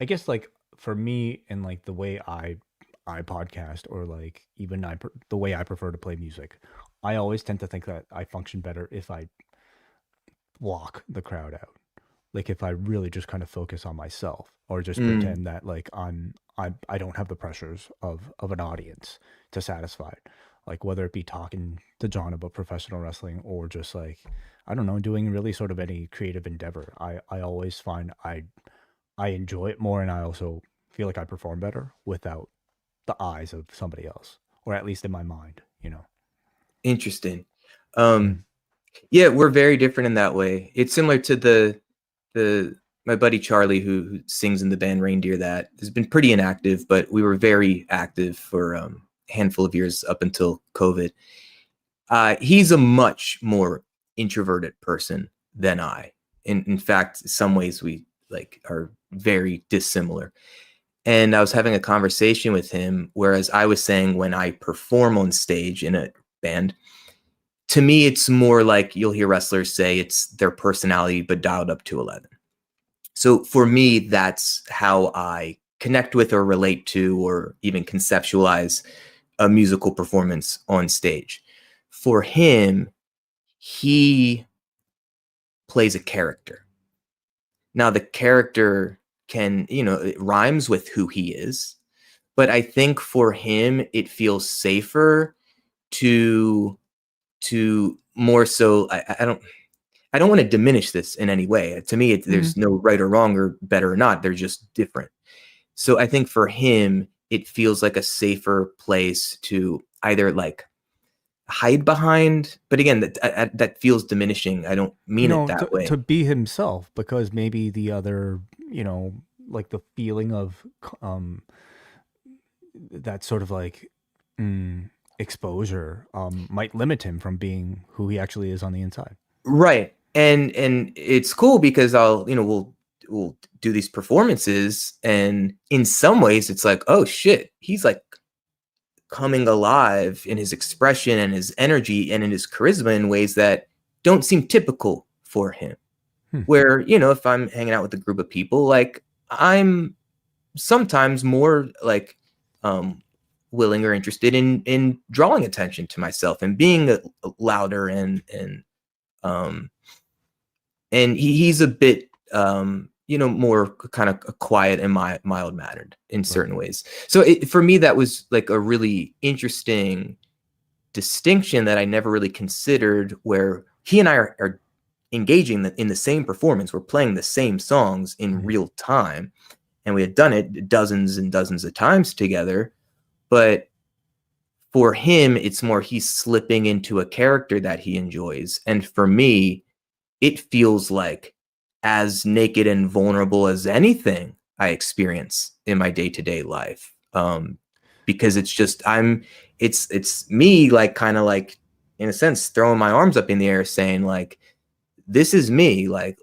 I guess, like, for me, and like the way I podcast, or like even the way I prefer to play music, I always tend to think that I function better if I block the crowd out. Like, if I really just kind of focus on myself, or just pretend that like I don't have the pressures of an audience to satisfy. Like, whether it be talking to John about professional wrestling, or just like, I don't know, doing really sort of any creative endeavor, I always find I enjoy it more, and I also feel like I perform better without the eyes of somebody else, or at least in my mind, you know. Interesting. Mm. Yeah, we're very different in that way. It's similar to the my buddy Charlie, who sings in the band Raindeer, that has been pretty inactive, but we were very active for a handful of years up until COVID. He's a much more introverted person than I. In fact, some ways we like are very dissimilar. And I was having a conversation with him, whereas I was saying when I perform on stage in a band, to me, it's more like you'll hear wrestlers say it's their personality, but dialed up to 11. So for me, that's how I connect with or relate to or even conceptualize a musical performance on stage. For him, he plays a character. Now, the character can, you know, it rhymes with who he is, but I think for him, it feels safer to more so. I don't want to diminish this in any way. To me, there's no right or wrong or better or not. They're just different. So I think for him, it feels like a safer place to either like hide behind. But again, that feels diminishing. I don't mean it No, that way. to be himself, because maybe the other, you know, like the feeling of that sort of like exposure might limit him from being who he actually is on the inside. Right. And it's cool because we'll do these performances, and in some ways it's like, oh shit, he's like coming alive in his expression and his energy and in his charisma in ways that don't seem typical for him. Where, you know, if I'm hanging out with a group of people, like I'm sometimes more like willing or interested in drawing attention to myself and being louder and he's a bit you know, more kind of quiet and mild mannered in certain ways. So for me, that was like a really interesting distinction that I never really considered, where he and I are engaging in the same performance. We're playing the same songs in real time, and we had done it dozens and dozens of times together. But for him, it's more he's slipping into a character that he enjoys. And for me, it feels like as naked and vulnerable as anything I experience in my day-to-day life. Because it's just it's me, like, kind of like, in a sense, throwing my arms up in the air saying, like, this is me, like,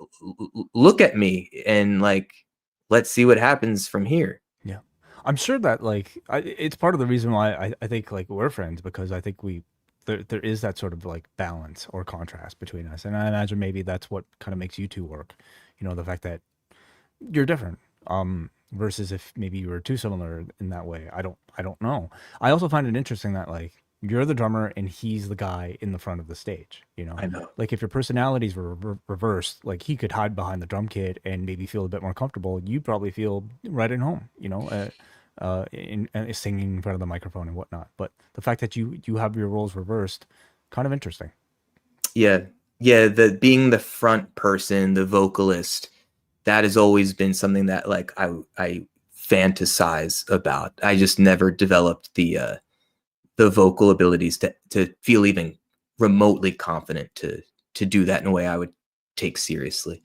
look at me, and, like, let's see what happens from here. Yeah, I'm sure that like it's part of the reason why I think like we're friends, because I think there is that sort of like balance or contrast between us, and I imagine maybe that's what kind of makes you two work. You know, the fact that you're different, versus if maybe you were too similar in that way. I don't know. I also find it interesting that like you're the drummer and he's the guy in the front of the stage, you know? I know. Like if your personalities were reversed, like he could hide behind the drum kit and maybe feel a bit more comfortable. You probably feel right at home, you know, in singing in front of the microphone and whatnot. But the fact that you have your roles reversed, kind of interesting. Yeah. Yeah, the being the front person, the vocalist, that has always been something that, like, I fantasize about. I just never developed the vocal abilities to feel even remotely confident to do that in a way I would take seriously.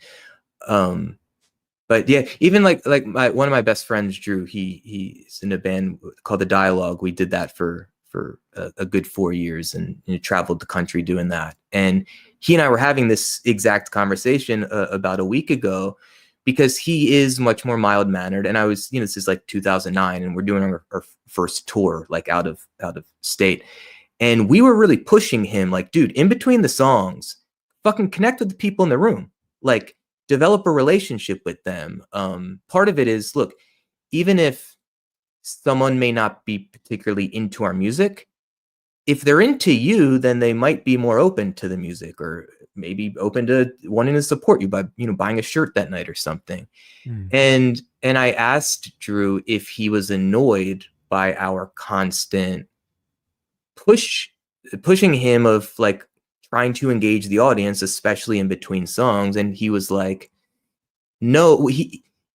But yeah, even like one of my best friends, Drew, he's in a band called The Dialogue. We did that for a good 4 years, and traveled the country doing that. And he and I were having this exact conversation about a week ago, because he is much more mild mannered, and I was, this is like 2009, and we're doing our first tour, like out of state, and we were really pushing him, like, dude, in between the songs, fucking connect with the people in the room, like, develop a relationship with them. Part of it is, look, even if someone may not be particularly into our music, if they're into you, then they might be more open to the music, or maybe open to wanting to support you by, buying a shirt that night or something. And I asked Drew if he was annoyed by our constant pushing him of, like, trying to engage the audience, especially in between songs. And he was like, no,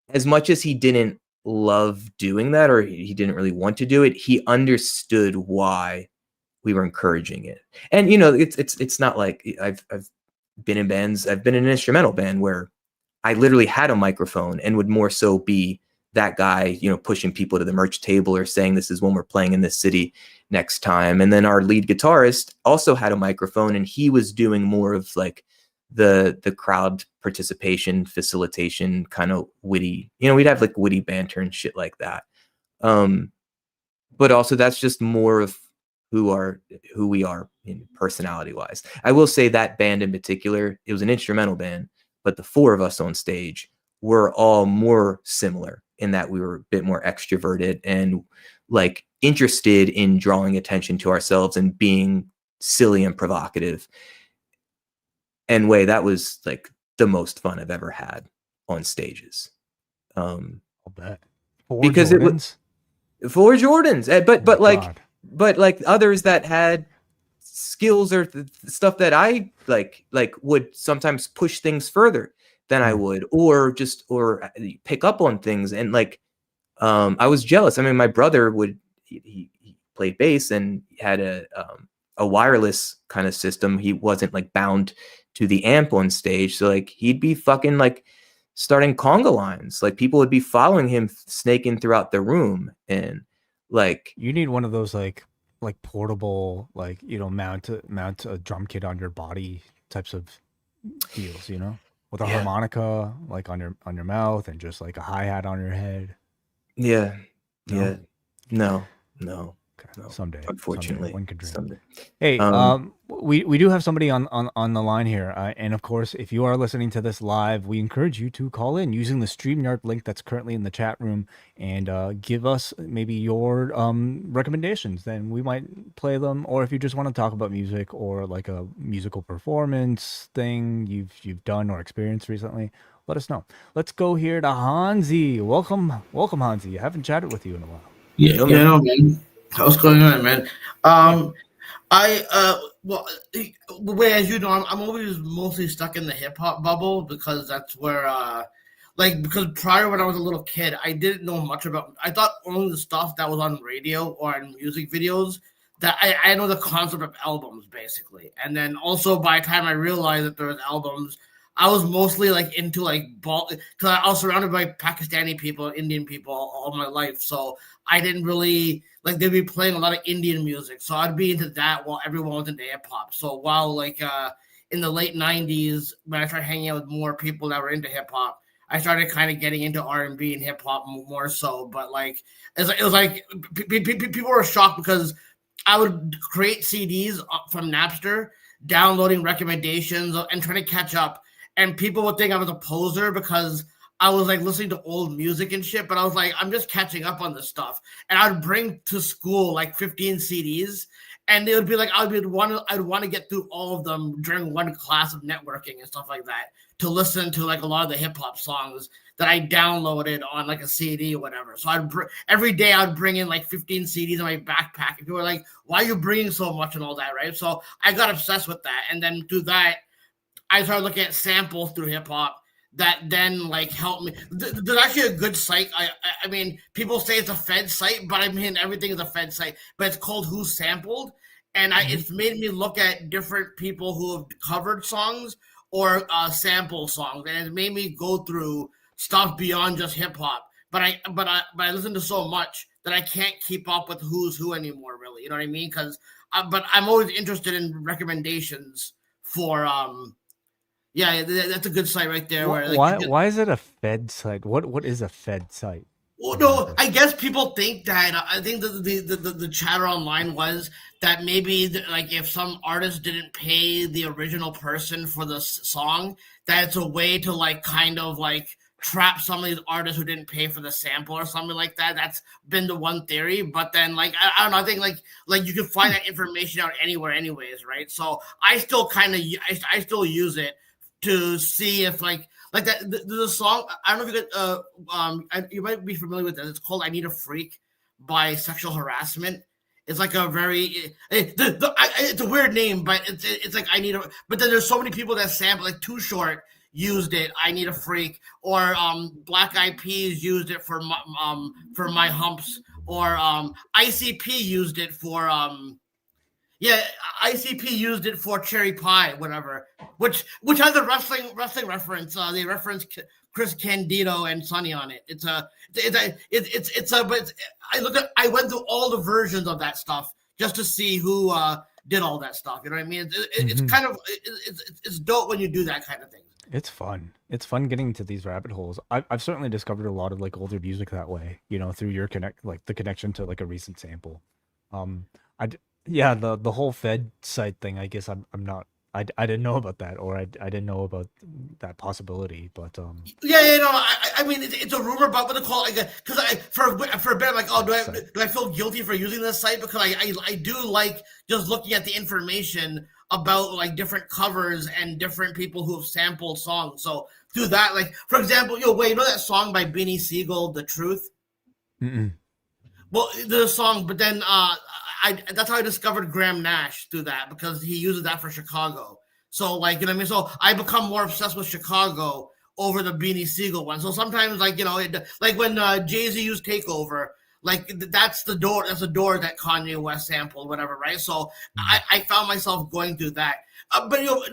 as much as he didn't love doing that, or he didn't really want to do it, he understood why we were encouraging it. And it's not like I've been in bands. I've been in an instrumental band where I literally had a microphone and would more so be that guy, pushing people to the merch table, or saying, this is when we're playing in this city next time. And then our lead guitarist also had a microphone, and he was doing more of, like, the crowd participation, facilitation, kind of witty, we'd have, like, witty banter and shit like that. But also, that's just more of who we are in personality wise. I will say that band in particular, it was an instrumental band, but the four of us on stage were all more similar in that we were a bit more extroverted and, like, interested in drawing attention to ourselves and being silly and provocative. And that was, like, the most fun I've ever had on stages. I'll bet. Because Jordans? It was 4 Jordans, but like others that had skills or stuff that I like would sometimes push things further than I would, or pick up on things. And, like, I was jealous. I mean, my brother he played bass and had a wireless kind of system. He wasn't, like, bound to the amp on stage. So, like, he'd be fucking, like, starting conga lines. Like, people would be following him, snaking throughout the room. And, like, you need one of those like portable, like, mount a drum kit on your body types of deals, with a harmonica, like, on your mouth, and just, like, a hi-hat on your head. No? No. Okay. Someday, unfortunately, one could dream. Someday. Hey, we do have somebody on the line here, and of course, if you are listening to this live, we encourage you to call in using the StreamYard link that's currently in the chat room, and give us maybe your recommendations. Then we might play them, or if you just want to talk about music, or like a musical performance thing you've done or experienced recently, let us know. Let's go here to Hansi. Welcome, Hansi. I haven't chatted with you in a while. Yeah, man. What's going on, man? Well, the way, as you know, I'm always mostly stuck in the hip hop bubble, because that's where, because prior, when I was a little kid, I didn't know much about. I thought only the stuff that was on radio or in music videos that I know the concept of albums basically. And then also by the time I realized that there was albums, I was mostly like into like because I was surrounded by Pakistani people, Indian people all my life. So I didn't really like they'd be playing a lot of Indian music. So I'd be into that while everyone was into hip hop. So while like in the late 90s, when I started hanging out with more people that were into hip hop, I started kind of getting into R&B and hip hop more so. But like it was like people were shocked because I would create CDs from Napster, downloading recommendations and trying to catch up. And people would think I was a poser because I was like listening to old music and shit. But I was like, I'm just catching up on this stuff. And I'd bring to school like 15 CDs. And it would be like I'd want to get through all of them during one class of networking and stuff like that to listen to like a lot of the hip hop songs that I downloaded on like a CD or whatever. So every day I'd bring in like 15 CDs in my backpack. And people were like, "Why are you bringing so much and all that?" Right? So I got obsessed with that, and then through that, I started looking at samples through hip hop that then like helped me. There's actually a good site. I mean, people say it's a Fed site, but I mean everything is a Fed site. But it's called Who Sampled, and it's made me look at different people who have covered songs or sample songs, and it made me go through stuff beyond just hip hop. But I listen to so much that I can't keep up with who's who anymore. Really, you know what I mean? Because but I'm always interested in recommendations for Yeah, that's a good site right there. Where like, why is it a Fed site? What is a Fed site? well, no, I guess people think that. I think that the chatter online was that maybe like if some artist didn't pay the original person for the song, that it's a way to like kind of like trap some of these artists who didn't pay for the sample or something like that. That's been the one theory. But then like I don't know. I think like you can find that information out anywhere, anyways, right? So I still kind of I still use it to see if like that there's a song. I don't know if you might be familiar with it. It's called "I Need a Freak" by Sexual Harassment. It's like a very it's a weird name, but it's like I need a. But then there's so many people that sample like Too Short used it. I Need a Freak, or Black Eyed Peas used it for My Humps, or ICP used it for yeah, ICP used it for Cherry Pie, whatever. Which has a wrestling reference. They reference Chris Candido and Sonny on it. But I went through all the versions of that stuff just to see who did all that stuff. You know what I mean? It's kind of it's dope when you do that kind of thing. It's fun. It's fun getting into these rabbit holes. I've certainly discovered a lot of like older music that way. You know, through your the connection to like a recent sample. Yeah, the whole Fed site thing. I guess I'm not. I didn't know about that, or I didn't know about that possibility. But yeah, no. I mean, it's a rumor about what they call it. Because for a bit, I'm like, oh, do I feel guilty for using this site? Because I do like just looking at the information about like different covers and different people who have sampled songs. So through that, like for example, you know that song by Beanie Siegel, "The Truth." Mm-mm. Well, there's a song, but then that's how I discovered Graham Nash through that, because he uses that for Chicago. So like, you know what I mean? So I become more obsessed with Chicago over the Beanie Siegel one. So sometimes like, you know, like when Jay-Z used Takeover, like that's the door that Kanye West sampled, whatever, right? So I found myself going through that. But you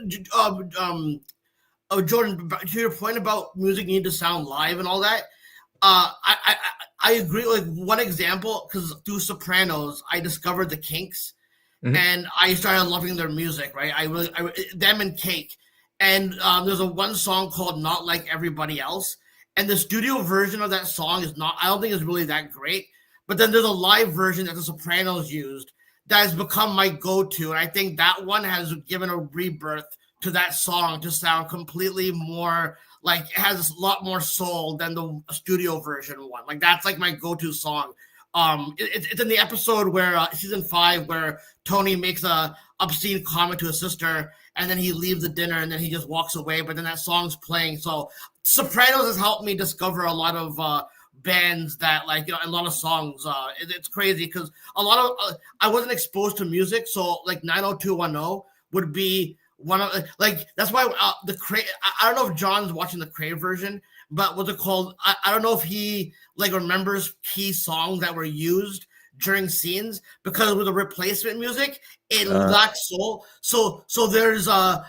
know, Jordan, to your point about music need to sound live and all that, I agree. Like one example, because through Sopranos, I discovered the Kinks, and I started loving their music. Right, them and Cake, and there's one song called "Not Like Everybody Else," and the studio version of that song is not. I don't think it's really that great. But then there's a live version that the Sopranos used that has become my go-to, and I think that one has given a rebirth to that song to sound completely more. Like it has a lot more soul than the studio version one. Like that's like my go-to song. It's in the episode where season 5 where Tony makes a obscene comment to his sister, and then he leaves the dinner and then he just walks away. But then that song's playing. So Sopranos has helped me discover a lot of bands that like, you know, a lot of songs. It's crazy because a lot of I wasn't exposed to music, so like 90210 would be one of like that's why the Crave. I don't know if John's watching the Crave version, but what's it called? I don't know if he like remembers key songs that were used during scenes because with the replacement music, it lacks soul. So there's a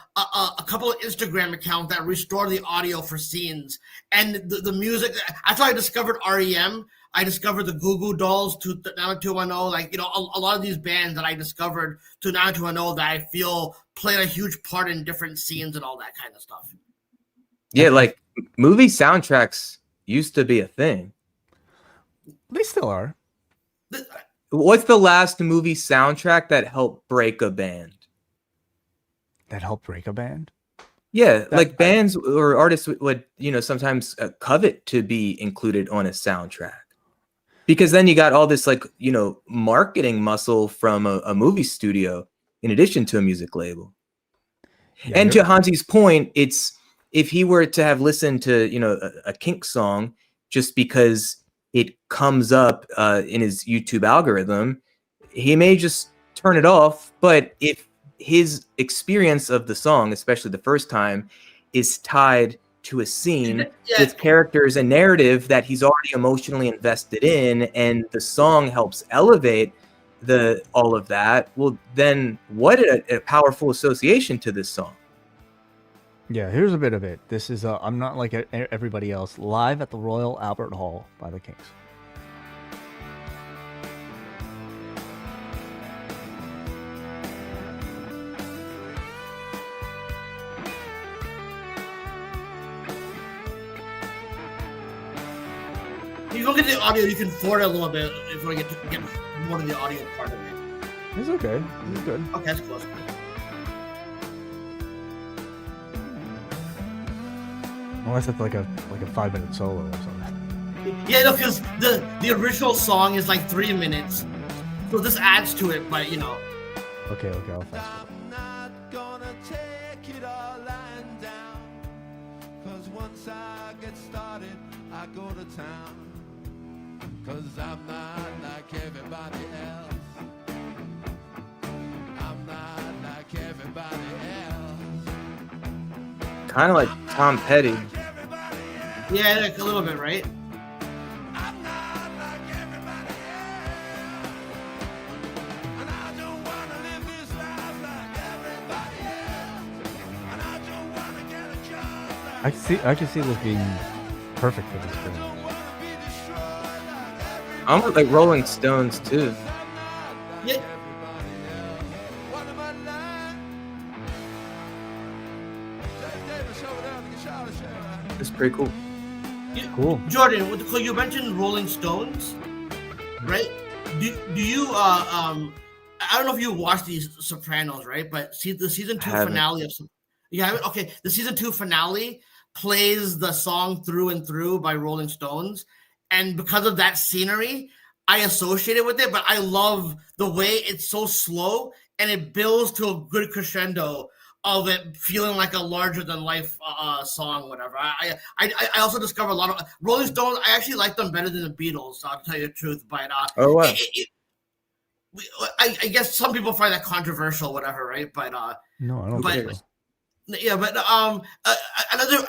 couple of Instagram accounts that restore the audio for scenes and the music. That's how I discovered REM. I discovered the Goo Goo Dolls to 90210, like, you know, a lot of these bands that I discovered to 90210 that I feel played a huge part in different scenes and all that kind of stuff. Yeah, like movie soundtracks used to be a thing. They still are. What's the last movie soundtrack that helped break a band? That helped break a band? Yeah, like bands or artists would, you know, sometimes covet to be included on a soundtrack. Because then you got all this, like, you know, marketing muscle from a movie studio in addition to a music label. Yeah, And to Hansi's point, it's if he were to have listened to, you know, a Kink song just because it comes up in his YouTube algorithm, he may just turn it off. But if his experience of the song, especially the first time, is tied to a scene with characters and narrative that he's already emotionally invested in, and the song helps elevate all of that, well, then what a powerful association to this song. Yeah, here's a bit of it. This is I'm Not Like Everybody Else, live at the Royal Albert Hall by the Kinks. If you look at the audio, you can forward it a little bit if you want to get more to the audio part of it. It's okay. It's good. Okay, that's close. Unless it's like a 5-minute solo or something. Yeah, no, because the original song is like 3 minutes, so this adds to it. But you know. Okay, I'll fast forward. I'm not gonna take it all lying down, 'cause once I get started, I go to town. 'Cause I'm not like everybody else. I'm not like everybody else. Kind of like Tom Petty. Yeah, like a little bit, right? I'm not like everybody else. And I don't wanna live this life like everybody else. And I don't wanna get a job like I can see this being perfect for this film. I'm like Rolling Stones too. Yeah. It's pretty cool. Cool. Jordan, you mentioned Rolling Stones, right? Do you I don't know if you watched these Sopranos, right? But see the season 2 finale of you haven't? Okay, the season 2 finale plays the song Through and Through by Rolling Stones, and because of that scenery, I associate it with it. But I love the way it's so slow and it builds to a good crescendo of it feeling like a larger than life song, whatever. I also discovered a lot of Rolling Stones. I actually like them better than the Beatles, to tell you the truth. But oh wow, I guess some people find that controversial, whatever, right? But No, I don't think so. yeah, but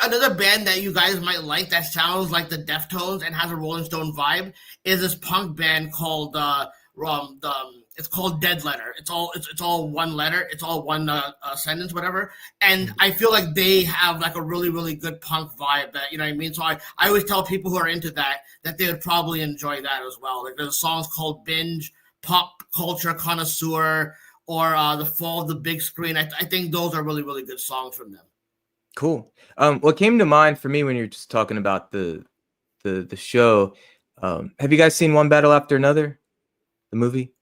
another band that you guys might like that sounds like the Deftones and has a Rolling Stone vibe is this punk band called it's called Dead Letter. It's all one letter. It's all one sentence, whatever. And I feel like they have like a really, really good punk vibe. That, you know what I mean? So I always tell people who are into that they would probably enjoy that as well. Like there's songs called Binge, Pop Culture Connoisseur, or The Fall of the Big Screen. I think those are really, really good songs from them. Cool. What came to mind for me when you're just talking about the show, have you guys seen One Battle After Another, the movie?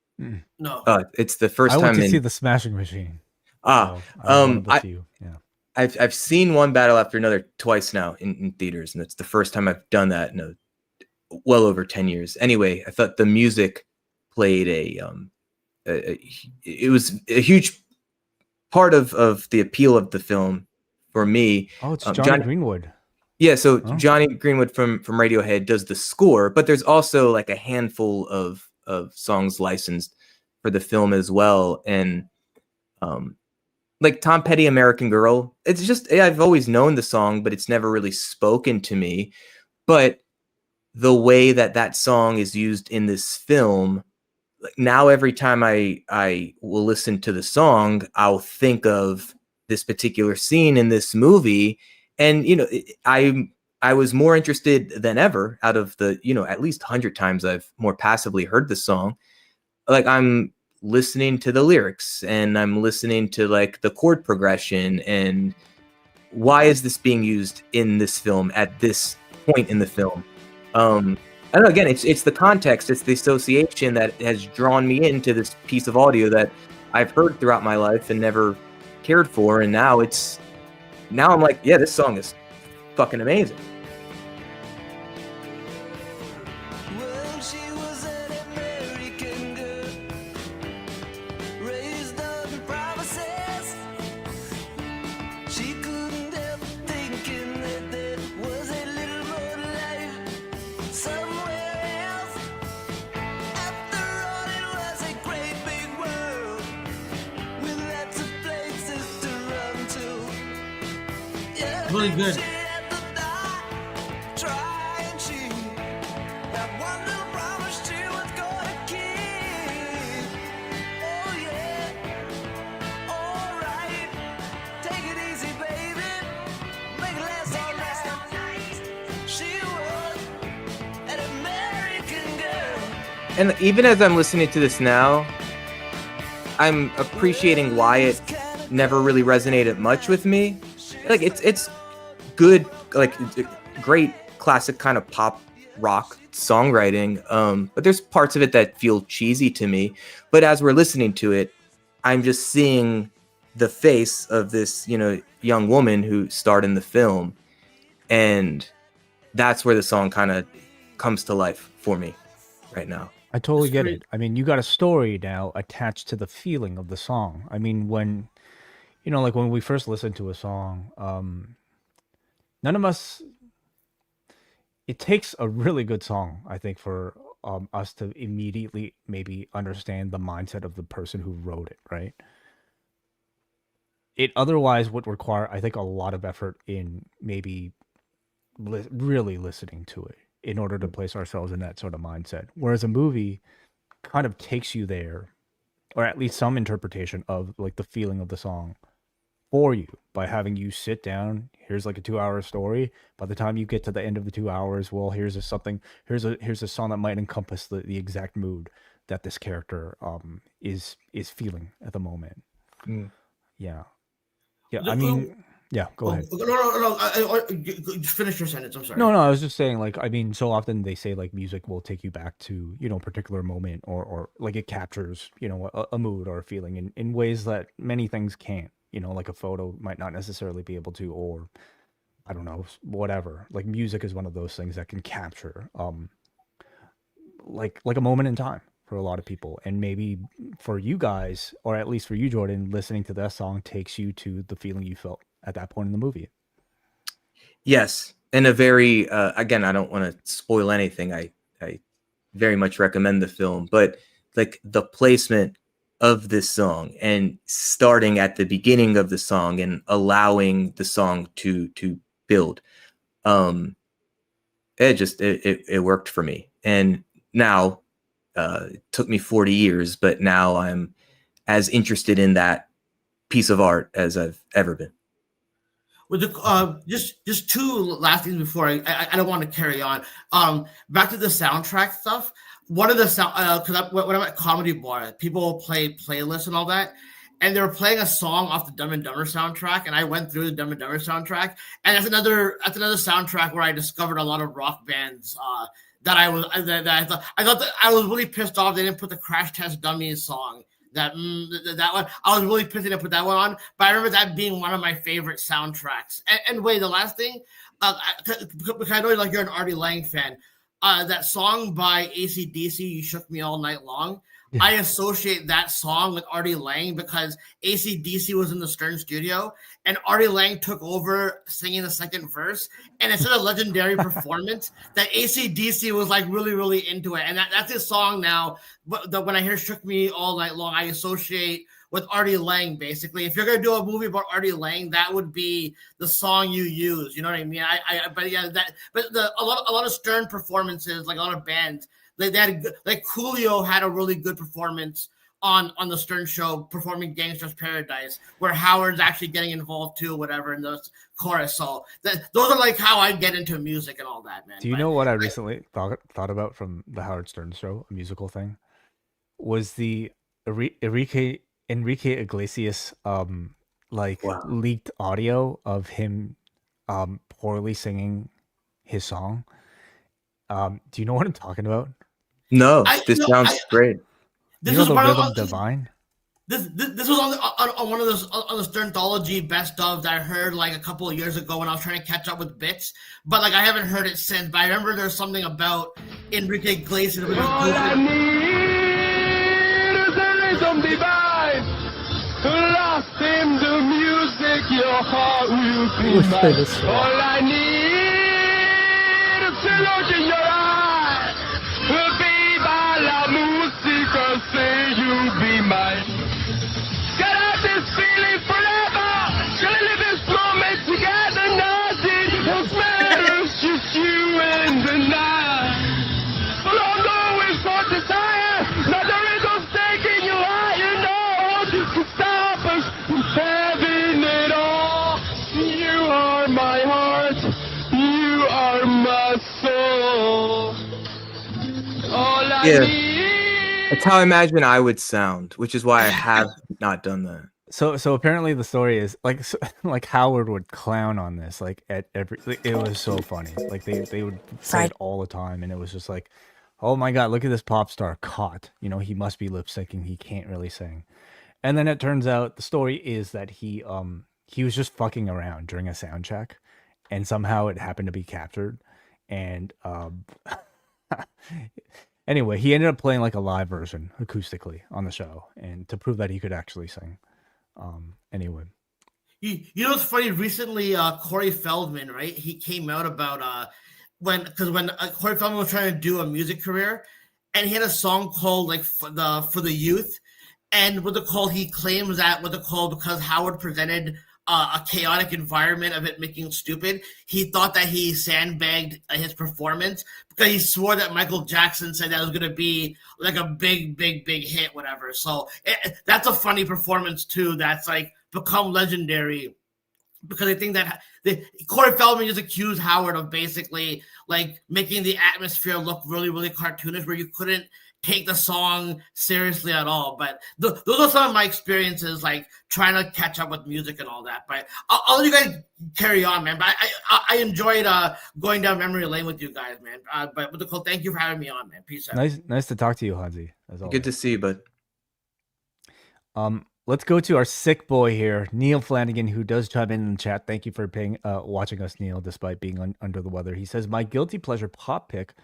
No. It's the first I time went to see The Smashing Machine. I've seen One Battle After Another twice now in theaters, and it's the first time I've done that in well over 10 years. Anyway, I thought the music played it was a huge part of the appeal of the film for me. Oh, it's Johnny Greenwood. Yeah, so Johnny Greenwood from Radiohead does the score, but there's also like a handful of songs licensed for the film as well. And like Tom Petty, American Girl, it's just, I've always known the song, but it's never really spoken to me. But the way that song is used in this film now every time I will listen to the song, I'll think of this particular scene in this movie, and I was more interested than ever out of the at least 100 times I've more passively heard the song. Like, I'm listening to the lyrics and I'm listening to like the chord progression and why is this being used in this film at this point in the film. I don't know, again, it's the context, it's the association that has drawn me into this piece of audio that I've heard throughout my life and never cared for, and now I'm like, yeah, this song is fucking amazing. Well, she was an American girl, raised on promises. She couldn't help thinking that there was a little more life somewhere else. After all, it was a great big world with lots of places to run to. Yeah, Really good. she had to die trying. She had one little promise she was gonna keep. Oh yeah, all right. Take it easy, baby. Make it last all night. She was an American girl. And even as I'm listening to this now, I'm appreciating why it never really resonated much with me. Like, it's good, like great classic kind of pop rock songwriting, but there's parts of it that feel cheesy to me. But as we're listening to it, I'm just seeing the face of this young woman who starred in the film, and that's where the song kind of comes to life for me right now. I totally That's get great. it. I mean, you got a story now attached to the feeling of the song. I mean, when like when we first listen to a song, none of us. It takes a really good song, I think, for us to immediately maybe understand the mindset of the person who wrote it, right? It otherwise would require, I think, a lot of effort in maybe really listening to it in order to place ourselves in that sort of mindset. Whereas a movie kind of takes you there, or at least some interpretation of like the feeling of the song for you by having you sit down. Here's like a 2-hour story. By the time you get to the end of the 2 hours, well, here's a song that might encompass the exact mood that this character is feeling at the moment. Mm. Yeah. I mean, yeah, go ahead. No. Just finish your sentence. I'm sorry. No, I was just saying, like, I mean, so often they say like music will take you back to, a particular moment, or like it captures, a mood or a feeling in ways that many things can't, like a photo might not necessarily be able to, or I don't know, whatever. Like music is one of those things that can capture, like a moment in time for a lot of people. And maybe for you guys, or at least for you, Jordan, listening to that song takes you to the feeling you felt at that point in the movie. Yes, and a very again, I don't want to spoil anything. I very much recommend the film, but like the placement of this song and starting at the beginning of the song and allowing the song to build, it worked for me. And now it took me 40 years, but now I'm as interested in that piece of art as I've ever been. With the just two last things before I don't want to carry on. Back to the soundtrack stuff. One of the sound because when I'm at Comedy Bar, people play playlists and all that, and they were playing a song off the Dumb and Dumber soundtrack, and I went through the Dumb and Dumber soundtrack, and that's another soundtrack where I discovered a lot of rock bands. That I thought that I was really pissed off they didn't put the Crash Test Dummies song. That one, I was really pissed to put that one on, but I remember that being one of my favorite soundtracks. And wait, the last thing, because I know like you're an Artie Lang fan, that song by AC/DC, "You Shook Me All Night Long." Yeah. I associate that song with Artie Lang because AC/DC was in the Stern studio and Artie Lang took over singing the second verse. And it's such a legendary performance that AC/DC was like really, really into it. And that's his song now. But when I hear "Shook Me All Night Long," I associate with Artie Lang, basically. If you're going to do a movie about Artie Lang, that would be the song you use. You know what I mean? A lot of Stern performances, like a lot of bands, they had like Coolio had a really good performance on the Stern Show performing Gangster's Paradise, where Howard's actually getting involved too, whatever, in the chorus. So those are like how I get into music and all that, man. Do you know what I recently thought about from the Howard Stern Show, a musical thing? Was the Enrique Iglesias leaked audio of him poorly singing his song. Do you know what I'm talking about? No, this sounds great. This you know is the one Rhythm of Divine. This was on one of those on the Sternthology best ofs that I heard like a couple of years ago when I was trying to catch up with bits, but like I haven't heard it since. But I remember there's something about Enrique Iglesias. All I need is a rhythm divine, lost in the music, your heart will be mine. All I need is to look in your eyes, viva la música, say you'll be mine. Get out this feeling forever, gonna live this moment together, nothing else matters, just you and the night. Long always for desire, not the rhythm's taking you higher, no, to stop us from having it all. You are my heart, you are my soul. All I need. That's how I imagine I would sound, which is why I have not done that. So apparently the story is like Howard would clown on this like at every. It was so funny. Like they would say it all the time, and it was just like, oh my god, look at this pop star caught. You know, he must be lip syncing. He can't really sing. And then it turns out the story is that he was just fucking around during a sound check, and somehow it happened to be captured, and anyway, he ended up playing like a live version acoustically on the show, and to prove that he could actually sing. Anyway, you know what's funny? Recently, Corey Feldman, right? He came out about when Corey Feldman was trying to do a music career, and he had a song called like for the youth, and he claims that because Howard presented a chaotic environment of it making stupid, he thought that he sandbagged his performance because he swore that Michael Jackson said that it was going to be like a big hit, whatever. So that's a funny performance too. That's like become legendary because I think that Corey Feldman just accused Howard of basically like making the atmosphere look really, really cartoonish where you couldn't take the song seriously at all. But those are some of my experiences, like trying to catch up with music and all that. But I'll let you guys carry on, man. But I enjoyed going down memory lane with you guys, man. But Nicole, thank you for having me on, man. Peace out. Nice to talk to you, Hansi. As always. Good to see you, bud. Let's go to our sick boy here, Neal Flanagan, who does chime in the chat. Thank you for watching us, Neal, despite being under the weather. He says, my guilty pleasure pop pick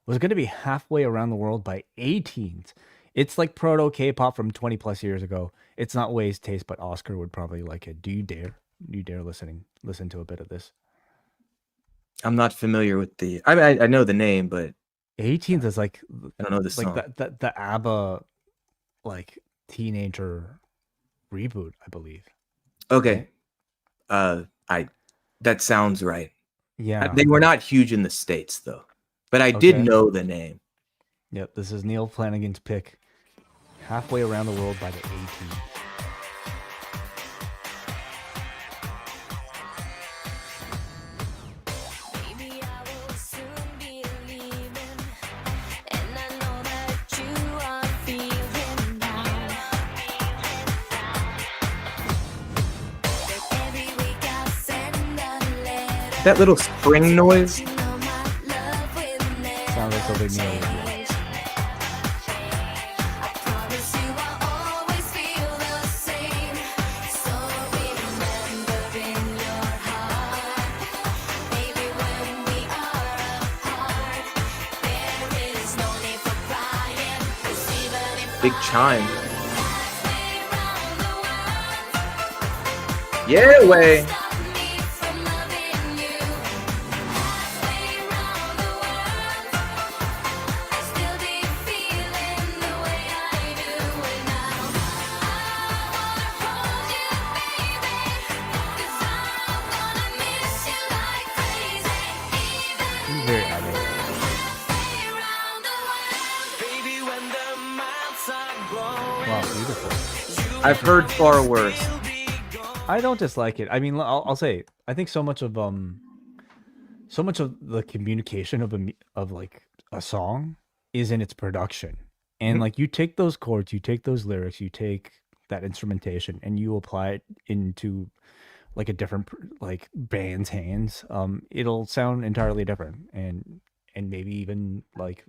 was going to be halfway around the world by 18s. It's like proto K-pop from 20 plus years ago. It's not Wai's taste, but Oscar would probably like it. Do you dare? Listen to a bit of this? I'm not familiar with the. I know the name, but 18s is like I don't know the song. Like the ABBA like teenager reboot, I believe. Okay, that sounds right. Yeah, they were not huge in the States though, but I did know the name. Yep, this is Neal Flanagan's pick. Halfway around the world by the 18s. That little spring noise sounds like something Neal. big chime. Yeah, way. Wow, beautiful. I've heard far worse. I don't dislike it. I mean, I'll say I think so much of the communication of like a song is in its production. And Mhm. like you take those chords, you take those lyrics, you take that instrumentation and you apply it into like a different like band's hands, it'll sound entirely different and maybe even like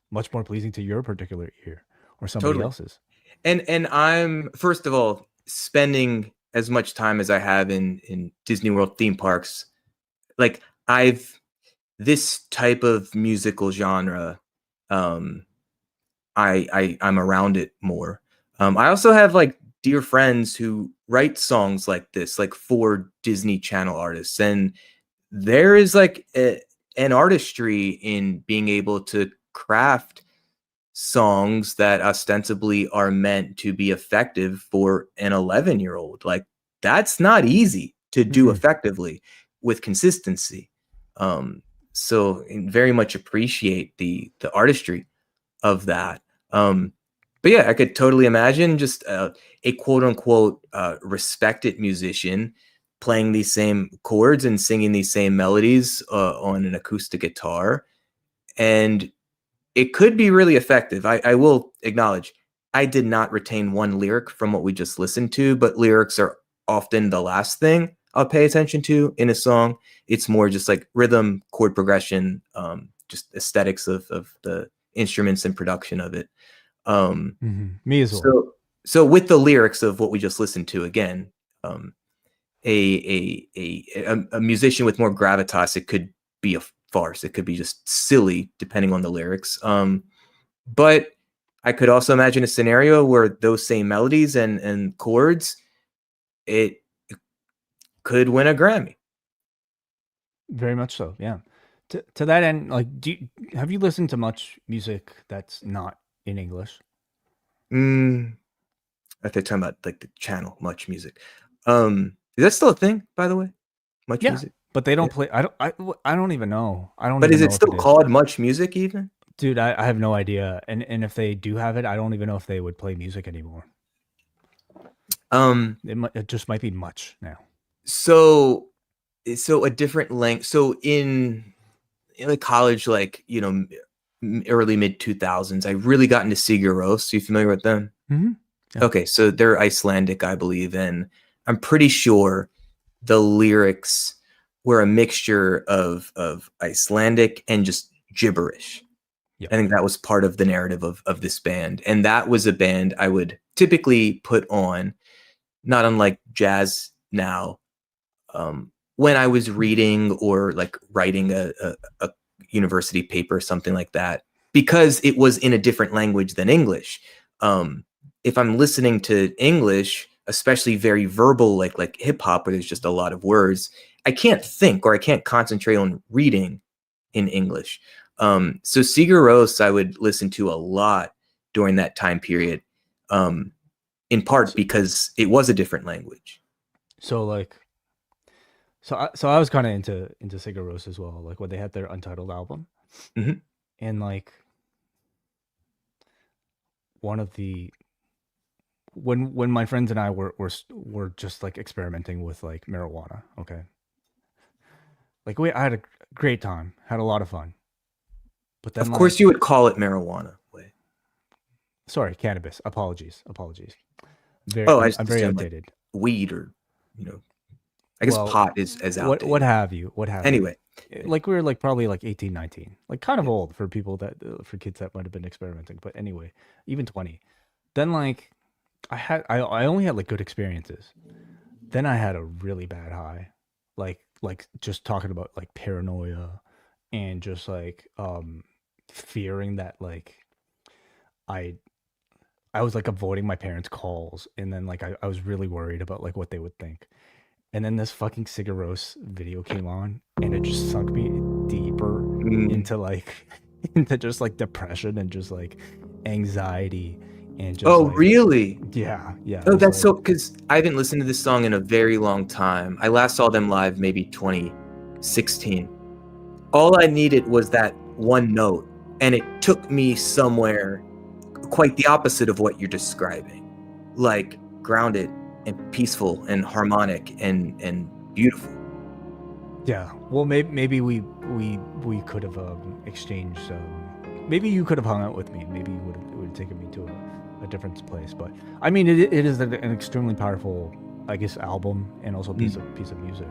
much more pleasing to your particular ear or somebody Totally. else's. And I'm, first of all, spending as much time as I have in Disney World theme parks. Like, this type of musical genre, I'm around it more. I also have like dear friends who write songs like this, like for Disney Channel artists, and there is like an artistry in being able to craft songs that ostensibly are meant to be effective for an 11-year-old. Like, that's not easy to do Mhm. effectively with consistency. So very much appreciate the artistry of that. But yeah, I could totally imagine just a quote unquote respected musician playing these same chords and singing these same melodies on an acoustic guitar, and it could be really effective. I will acknowledge I did not retain one lyric from what we just listened to, but lyrics are often the last thing I'll pay attention to in a song. It's more just like rhythm, chord progression, just aesthetics of the instruments and production of it. Me as well. So with the lyrics of what we just listened to, again, a musician with more gravitas, it could be a farce. It could be just silly, depending on the lyrics. But I could also imagine a scenario where those same melodies and chords, it could win a Grammy. Very much so, yeah. To that end, like, have you listened to much music that's not in English? If they're talking about like the channel, Much Music. Is that still a thing, by the way? Much Yeah, Music? but they don't Yeah. play. I don't even know. I don't But even is know it if still it is. called Much Music even? Dude, I have no idea. And if they do have it, I don't even know if they would play music anymore. It just might be much now. So a different length. So in like college, like, early mid 2000s, I really got into Sigur Rós. You familiar with them? Mhm. Yeah. Okay, so they're Icelandic, I believe, and I'm pretty sure the lyrics were a mixture of Icelandic and just gibberish. Yep. I think that was part of the narrative of this band, and that was a band I would typically put on, not unlike jazz now, when I was reading or like writing a university paper, something like that, because it was in a different language than English. If I'm listening to English, especially very verbal, like hip hop, where there's just a lot of words, I can't think or I can't concentrate on reading in English. So Sigur Rós I would listen to a lot during that time period, in part because it was a different language. So like, so I was kind of into Sigur Rós as well. Like when they had their Untitled album, Mhm. and like one of the when my friends and I were just like experimenting with like marijuana. Okay, like I had a great time, had a lot of fun. But then Of course, you would call it marijuana. Wait. Sorry, cannabis. Apologies. Very, Oh, I I'm just very assumed, like, outdated. weed or, I guess Well, pot is outdated. what have you? What have Anyway, you? Like we were like probably like 18, 19, like kind of old for people that for kids that might have been experimenting. But anyway, even 20. Then like I only had like good experiences. Then I had a really bad high, like just talking about like paranoia and just like fearing that like I I was like avoiding my parents' calls, and then like I was really worried about like what they would think. And then this fucking Sigur Rós video came on, and it just sunk me deeper into like into just like depression and just like anxiety and just oh, like really? yeah. It Oh, was that's so, like because I haven't listened to this song in a very long time. I last saw them live maybe 2016. All I needed was that one note, and it took me somewhere quite the opposite of what you're describing. like grounded and peaceful and harmonic and beautiful. Yeah. Well, maybe we could have exchanged. Maybe you could have hung out with me. Maybe you would have taken me to a different place. But I mean, it is an extremely powerful, I guess, album and also piece of music.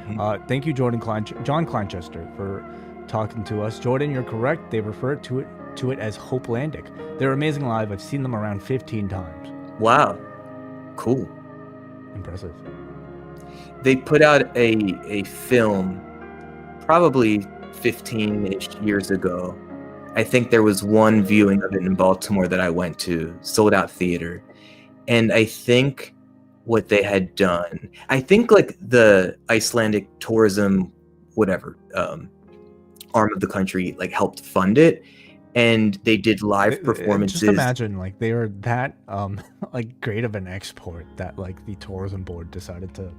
And thank you, John Clanchester, for talking to us. Jordan, you're correct. They refer to it as Hopelandic. They're amazing live. I've seen them around 15 times. Wow, cool. Impressive. They put out a film probably 15-ish years ago. I think there was one viewing of it in Baltimore that I went to, sold out theater. And I think what they had done, I think like the Icelandic tourism, whatever, arm of the country, like helped fund it. And they did live performances. Just imagine, like, they were that like great of an export that like the tourism board decided to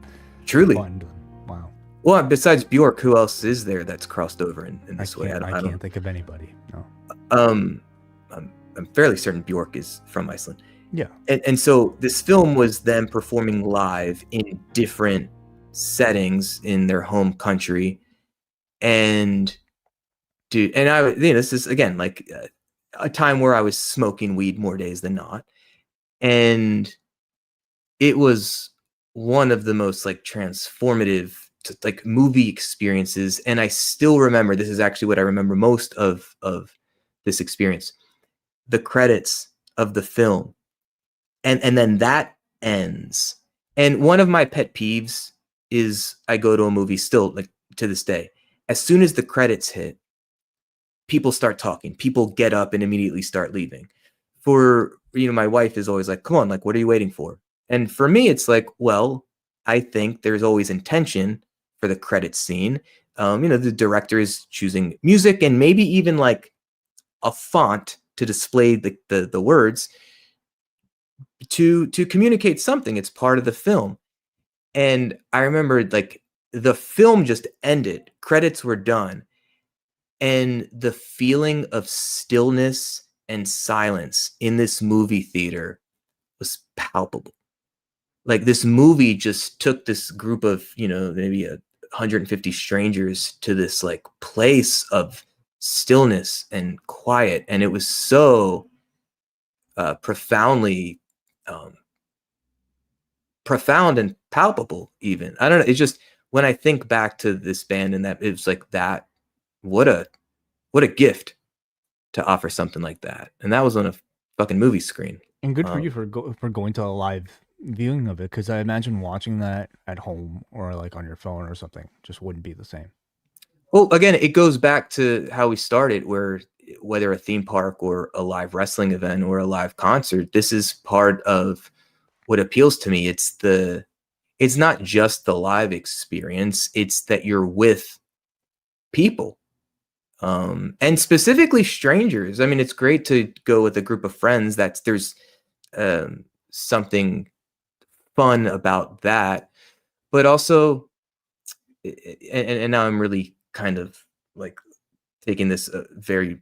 truly fund. Wow. Well, besides Bjork, who else is there that's crossed over in this way? I can't think of anybody. No. I'm fairly certain Bjork is from Iceland. Yeah. And so this film was them performing live in different settings in their home country. And dude, and I, this is again like a time where I was smoking weed more days than not, and it was one of the most like transformative like movie experiences. And I still remember, this is actually what I remember most of this experience, the credits of the film, and then that ends. And one of my pet peeves is I go to a movie still like to this day, as soon as the credits hit, people start talking, people get up and immediately start leaving. For, my wife is always like, come on, like, what are you waiting for? And for me, it's like, well, I think there's always intention for the credit scene. The director is choosing music and maybe even like a font to display the words to communicate something. It's part of the film. And I remember like the film just ended, credits were done. And the feeling of stillness and silence in this movie theater was palpable. Like this movie just took this group of, maybe 150 strangers to this like place of stillness and quiet. And it was so profoundly profound and palpable even. I don't know. It's just, when I think back to this band and that, it was like that, what a gift to offer something like that. And that was on a fucking movie screen. And good for you for going to a live viewing of it, because I imagine watching that at home or like on your phone or something just wouldn't be the same. Well, again, it goes back to how we started, where whether a theme park or a live wrestling event or a live concert, this is part of what appeals to me. It's not just the live experience, it's that you're with people. And specifically strangers. I mean, it's great to go with a group of friends. There's something fun about that, but also, and now I'm really kind of like taking this very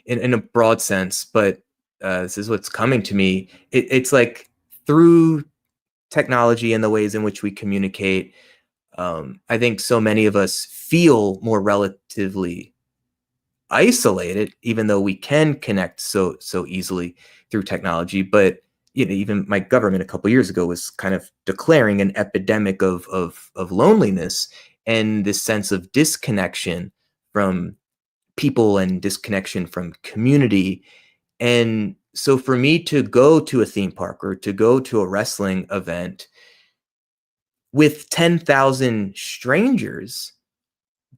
in a broad sense, but this is what's coming to me. It's like through technology and the ways in which we communicate, I think so many of us feel more relatively isolated, even though we can connect so easily through technology. But even my government a couple years ago was kind of declaring an epidemic of loneliness and this sense of disconnection from people and disconnection from community. And so for me to go to a theme park or to go to a wrestling event with 10,000 strangers,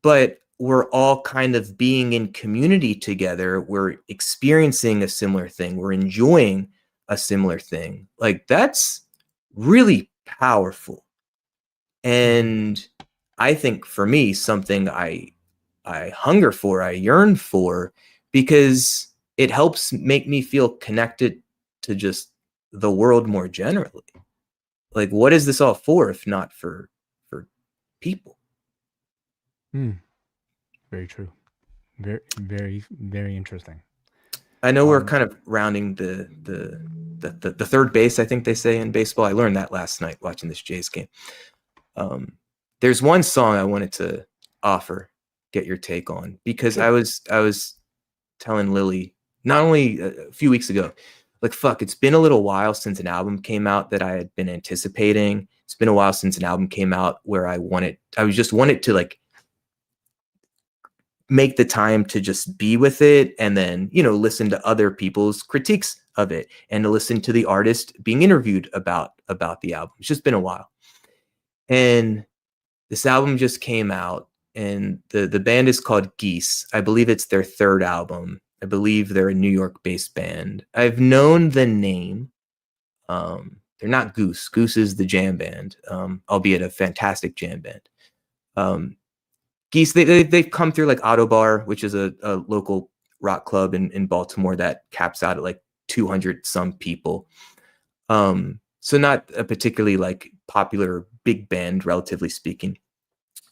but we're all kind of being in community together, we're experiencing a similar thing, we're enjoying a similar thing, like that's really powerful. And I think for me, something I hunger for, I yearn for, because it helps make me feel connected to just the world more generally. Like, what is this all for if not for people? Very true. Very, very, very interesting. I know we're kind of rounding the the third base, I think they say in baseball. I learned that last night watching this Jays game. There's one song I wanted to offer, get your take on, because I was telling Lily not only a few weeks ago, like, fuck, it's been a little while since an album came out that I had been anticipating. It's been a while since an album came out where I just wanted to like make the time to just be with it, and then, you know, listen to other people's critiques of it, and to listen to the artist being interviewed about the album. It's just been a while. And this album just came out, and the band is called Geese. I believe it's their third album. I believe they're a New York-based band. I've known the name. They're not Goose. Goose is the jam band, albeit a fantastic jam band. Geese, they've come through like Autobar, which is a local rock club in Baltimore that caps out at like 200 some people. So not a particularly like popular big band, relatively speaking.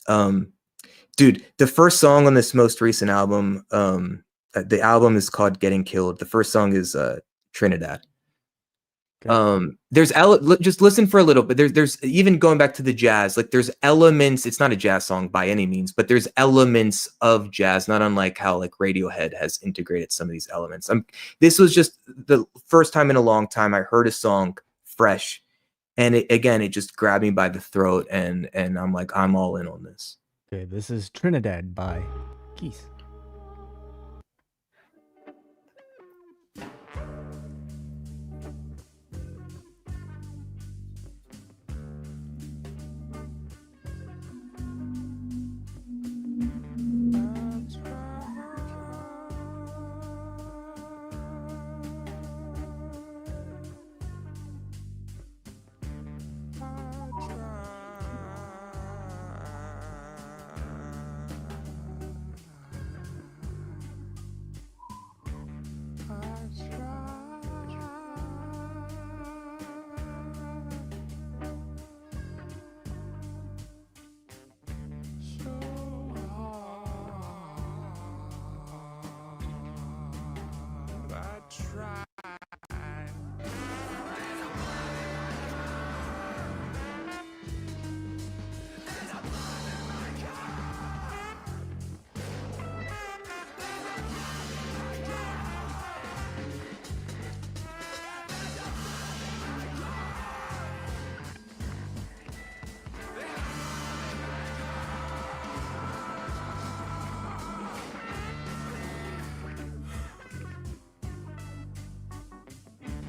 Dude, the first song on this most recent album, the album is called Getting Killed. The first song is Trinidad. Okay. Just listen for a little bit. There's even going back to the jazz, like there's elements. It's not a jazz song by any means, but there's elements of jazz, not unlike how like Radiohead has integrated some of these elements. This was just the first time in a long time I heard a song fresh, and it just grabbed me by the throat, and I'm like, I'm all in on this. Okay, this is Trinidad by Geese.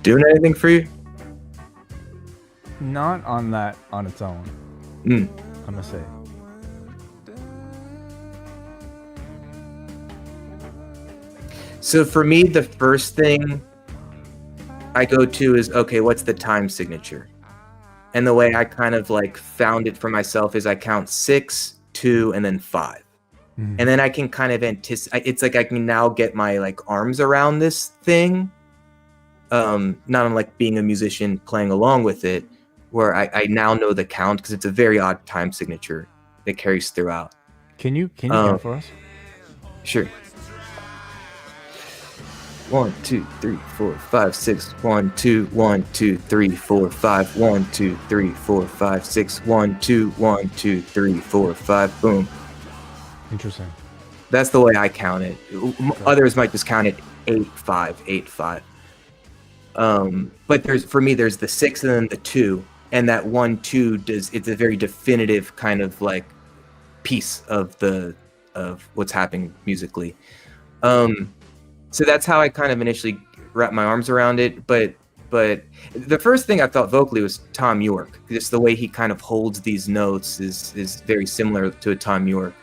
Doing anything for you? Not on its own. I'm gonna say. So for me, the first thing I go to is, okay, what's the time signature? And the way I kind of like found it for myself is I count 6, 2, and then 5. And then I can kind of anticipate. It's like I can now get my like arms around this thing. Not unlike being a musician playing along with it, where I now know the count, because it's a very odd time signature that carries throughout. Can you count for us? Sure. 1, 2, 3, 4, 5, 6. 1, 2, 1, 2, 3, 4, 5. 1, 2, 3, 4, 5, 6. 1, 2, 1, 2, 3, 4, 5. Boom. Interesting. That's the way I count it. Others might just count it 8, 5, 8, 5. But for me, there's the 6 and then the 2, and that 1, 2 it's a very definitive kind of like piece of what's happening musically. So that's how I kind of initially wrapped my arms around it. But the first thing I thought vocally was Tom York. Just the way he kind of holds these notes is very similar to a Tom York.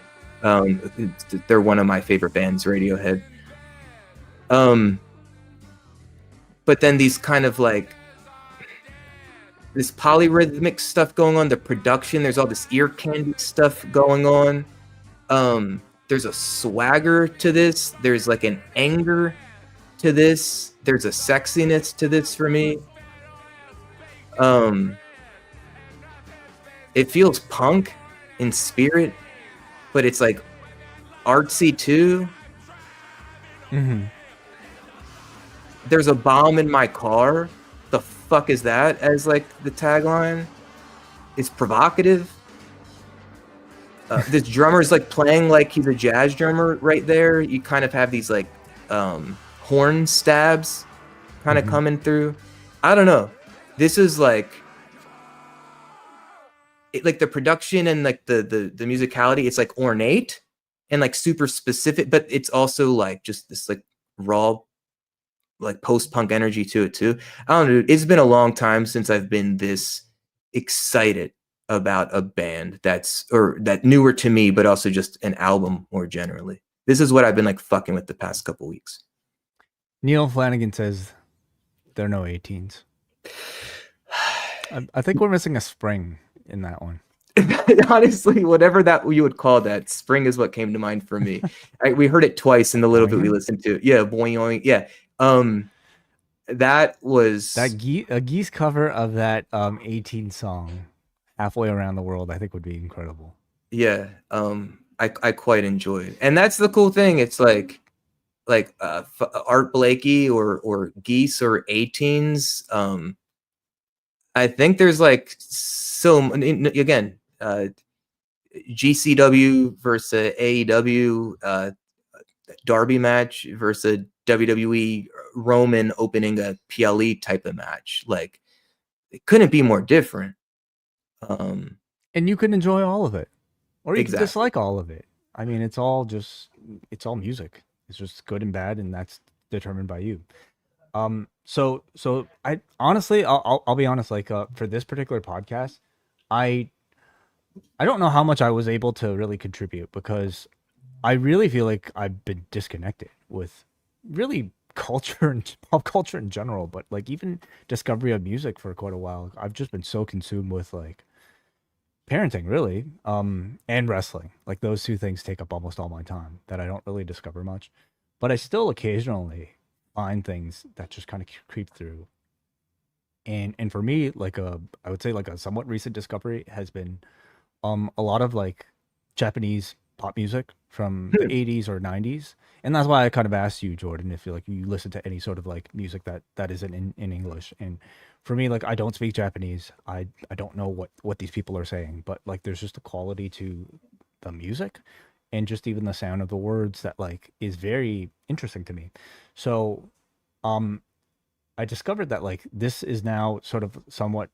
They're one of my favorite bands, Radiohead. But then these kind of like this polyrhythmic stuff going on, the production, there's all this ear candy stuff going on. There's a swagger to this. There's like an anger to this. There's a sexiness to this for me. It feels punk in spirit, but it's like artsy too. There's a bomb in my car. fuck is that as like the tagline. It's provocative. This drummer's like playing like he's a jazz drummer right there. You kind of have these like horn stabs kind of coming through. I don't know. This is like like the production and like the musicality. It's like ornate and like super specific, but it's also like just this like raw like post-punk energy to it too. I don't know. It's been a long time since I've been this excited about a band that newer to me, but also just an album more generally. This is what I've been like fucking with the past couple weeks. Neal Flanagan says there are no 18s. I think we're missing a spring in that one. Honestly, whatever that you would call that, spring is what came to mind for me. We heard it twice in the little bit we listened to. Yeah, boing, yeah. That was that a Geese cover of that 18 song, Halfway Around the World, I think would be incredible. Yeah, I quite enjoyed, and that's the cool thing. It's like Art Blakey or Geese or 18s. I think there's like so again, GCW versus AEW, Derby match versus WWE Roman opening a PLE type of match. Like it couldn't be more different. And you can enjoy all of it, or you can dislike all of it. I mean, it's all music. It's just good and bad, and that's determined by you. So I honestly, I'll be honest. Like for this particular podcast, I don't know how much I was able to really contribute because I really feel like I've been disconnected with really culture and pop culture in general, but like even discovery of music for quite a while. I've just been so consumed with like parenting really, and wrestling. Like those two things take up almost all my time that I don't really discover much, but I still occasionally find things that just kind of creep through. And for me, like I would say like a somewhat recent discovery has been a lot of like Japanese pop music from the 80s or 90s. And that's why I kind of asked you, Jordan, if you listen to any sort of like music that isn't in English. And for me, like I don't speak Japanese. I don't know what these people are saying, but like there's just a quality to the music and just even the sound of the words that like is very interesting to me. So I discovered that like this is now sort of somewhat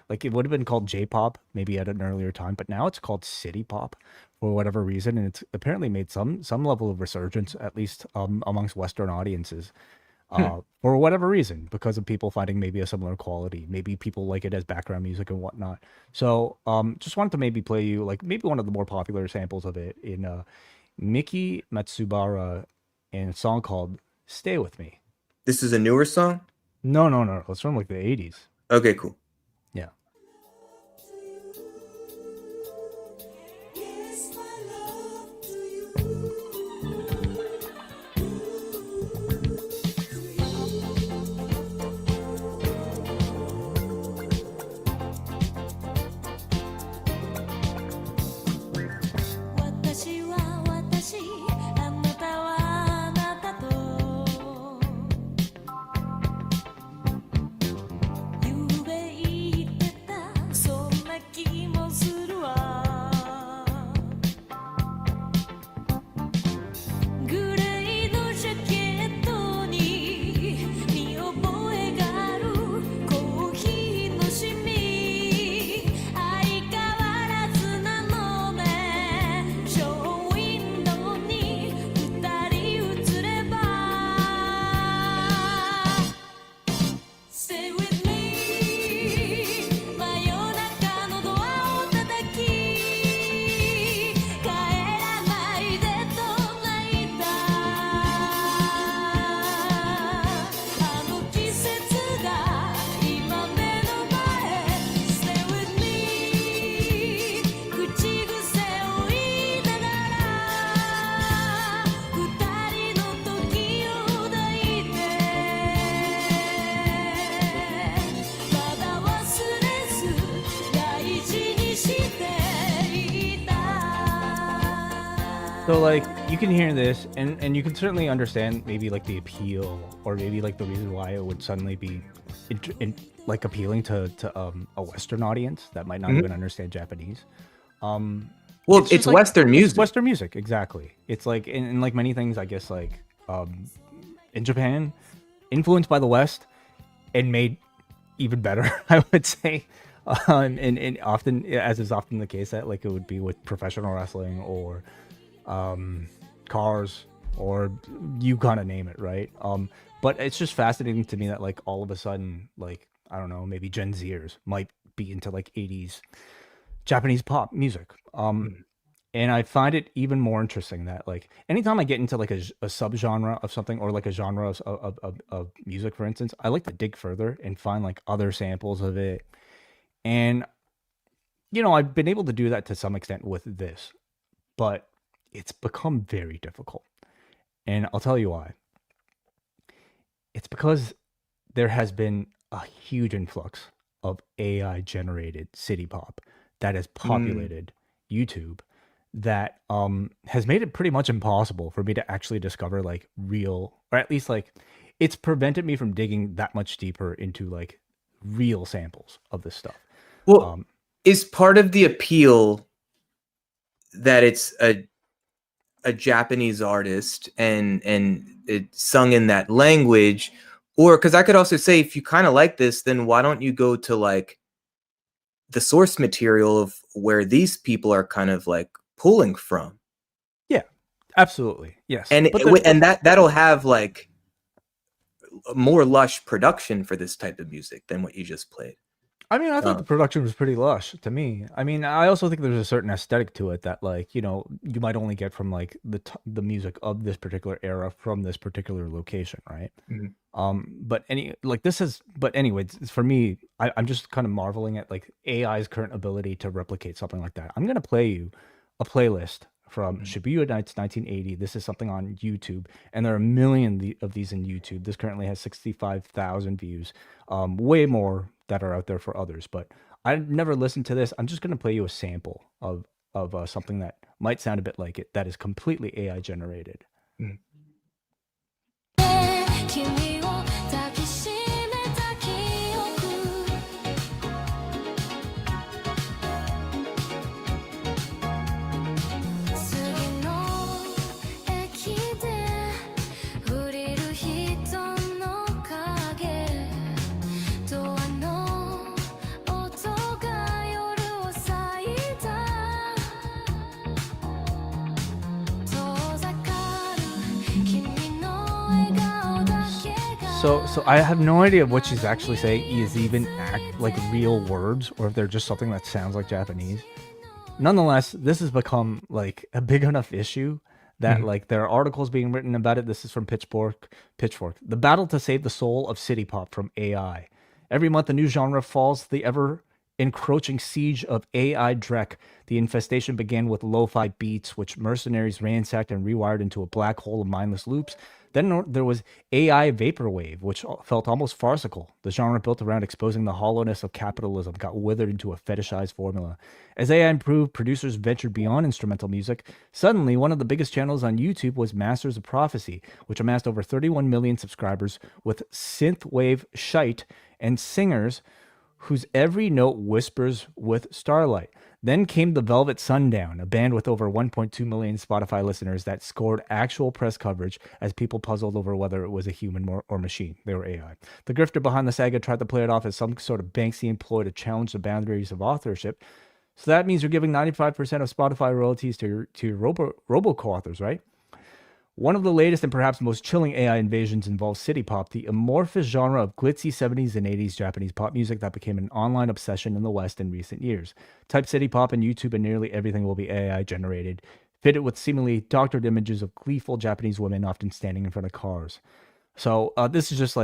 like it would have been called J-pop maybe at an earlier time, but now it's called city pop for whatever reason, and it's apparently made some level of resurgence at least amongst Western audiences for whatever reason, because of people finding maybe a similar quality. Maybe people like it as background music and whatnot. So just wanted to maybe play you like maybe one of the more popular samples of it in Miki Matsubara in a song called "Stay With Me." This is a newer song? No. It's from like the 80s. Okay, cool. Yeah. So like you can hear this and you can certainly understand maybe like the appeal or maybe like the reason why it would suddenly be like appealing to a Western audience that might not Mhm. even understand Japanese. Um, Well, just it's like Western it's music. Western music, exactly. It's like in like many things, I guess like in Japan, influenced by the West and made even better, I would say. And often, as is often the case, that like it would be with professional wrestling or cars or you kind of name it, right? But it's just fascinating to me that like all of a sudden, like I don't know, maybe Gen Zers might be into like 80s Japanese pop music. Mhm. And I find it even more interesting that like anytime I get into like a subgenre of something or like a genre of music, for instance, I like to dig further and find like other samples of it. And I've been able to do that to some extent with this, but it's become very difficult. And I'll tell you why. It's because there has been a huge influx of AI generated city pop that has Mm. populated YouTube that has made it pretty much impossible for me to actually discover like real, or at least like it's prevented me from digging that much deeper into like real samples of this stuff. Well, Um, is part of the appeal that it's a Japanese artist and it's sung in that language? Or because I could also say, if you kind of like this, then why don't you go to like the source material of where these people are kind of like pulling from? yeah, absolutely. Yes. And But then, and that'll have like more lush production for this type of music than what you just played. I mean, I thought the Um, production was pretty lush to me. I mean, I also think there's a certain aesthetic to it that, like, you might only get from like the music of this particular era from this particular location, right? mhm. But but anyway, for me, I'm just kind of marveling at like AI's current ability to replicate something like that. I'm gonna play you a playlist from Mhm. Shibuya Nights 1980. This is something on YouTube, and there are a million of these in YouTube. This currently has 65,000 views, way more that are out there for others. But I've never listened to this. I'm just gonna play you a sample of something that might sound a bit like it that is completely AI generated. Mhm. 君を抱きしめた記憶次の駅で降りる人の影ドアの音が夜を裂いた遠ざかる君の笑顔だけが So I have no idea what she's actually saying is even like real words or if they're just something that sounds like Japanese. Nonetheless, this has become like a big enough issue that Mhm. like there are articles being written about it. This is from Pitchfork. The battle to save the soul of city pop from AI. Every month a new genre falls to the ever encroaching siege of AI dreck. The infestation began with lo-fi beats, which mercenaries ransacked and rewired into a black hole of mindless loops. Then there was AI vaporwave, which felt almost farcical. The genre built around exposing the hollowness of capitalism got withered into a fetishized formula. As AI improved, producers ventured beyond instrumental music. Suddenly, one of the biggest channels on YouTube was Masters of Prophecy, which amassed over 31 million subscribers with synthwave shite and singers whose every note whispers with starlight. Then came the Velvet Sundown, a band with over 1.2 million Spotify listeners that scored actual press coverage as people puzzled over whether it was a human or machine. They were AI. The grifter behind the saga tried to play it off as some sort of Banksy ploy to challenge the boundaries of authorship. So that means you're giving 95% of Spotify royalties to your robo co-authors, right? One of the latest and perhaps most chilling AI invasions involves city pop, the amorphous genre of glitzy 70s and 80s Japanese pop music that became an online obsession in the West in recent years. Type city pop in YouTube and nearly everything will be AI generated, fitted with seemingly doctored images of gleeful Japanese women often standing in front of cars. So this is just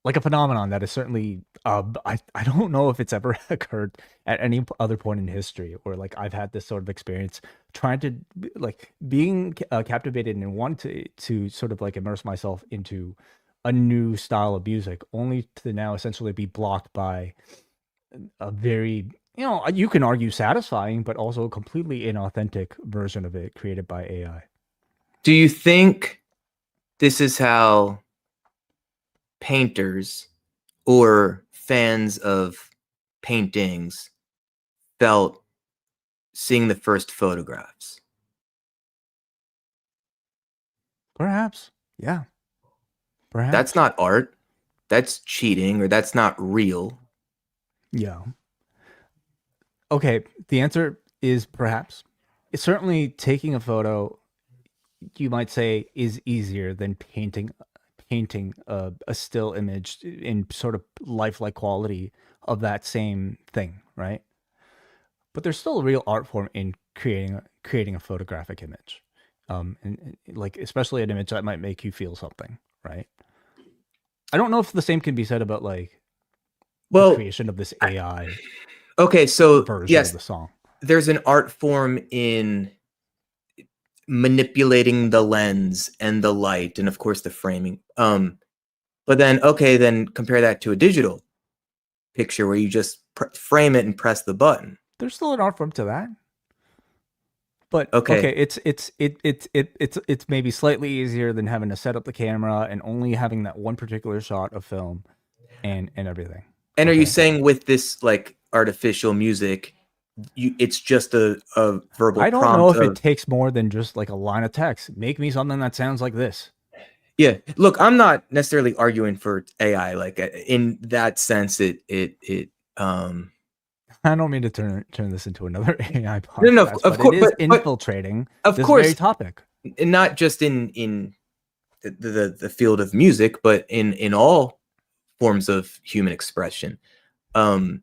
like a phenomenon that is certainly I don't know if it's ever occurred at any other point in history or like I've had this sort of experience trying to like being captivated and wanting to sort of like immerse myself into a new style of music only to now essentially be blocked by a very you can argue satisfying, but also a completely inauthentic version of it created by AI. Do you think this is how painters or fans of paintings felt seeing the first photographs? Perhaps. Yeah. Perhaps. That's not art. That's cheating, or that's not real. Yeah. Okay. The answer is perhaps. It's certainly taking a photo, you might say, is easier than painting a still image in sort of lifelike quality of that same thing, right? But there's still a real art form in creating a photographic image, and like especially an image that might make you feel something, right? I don't know if the same can be said about like the Well, creation of this AI okay, so version yes, of the song. there's an art form in manipulating the lens and the light and of course the framing. But then then compare that to a digital picture where you just frame it and press the button. There's still an art form to that. But Okay. it's maybe slightly easier than having to set up the camera and only having that one particular shot of film and everything. And are you Okay. saying with this like artificial music, it's just a verbal I don't prompt know if of, it takes more than just like a line of text. Make me something that sounds like this. yeah. Look, I'm not necessarily arguing for AI. Like in that sense, it I don't mean to turn this into another AI podcast, no, of but course, it is but infiltrating of this course, very topic. and not just in the field of music, but in all forms of human expression. I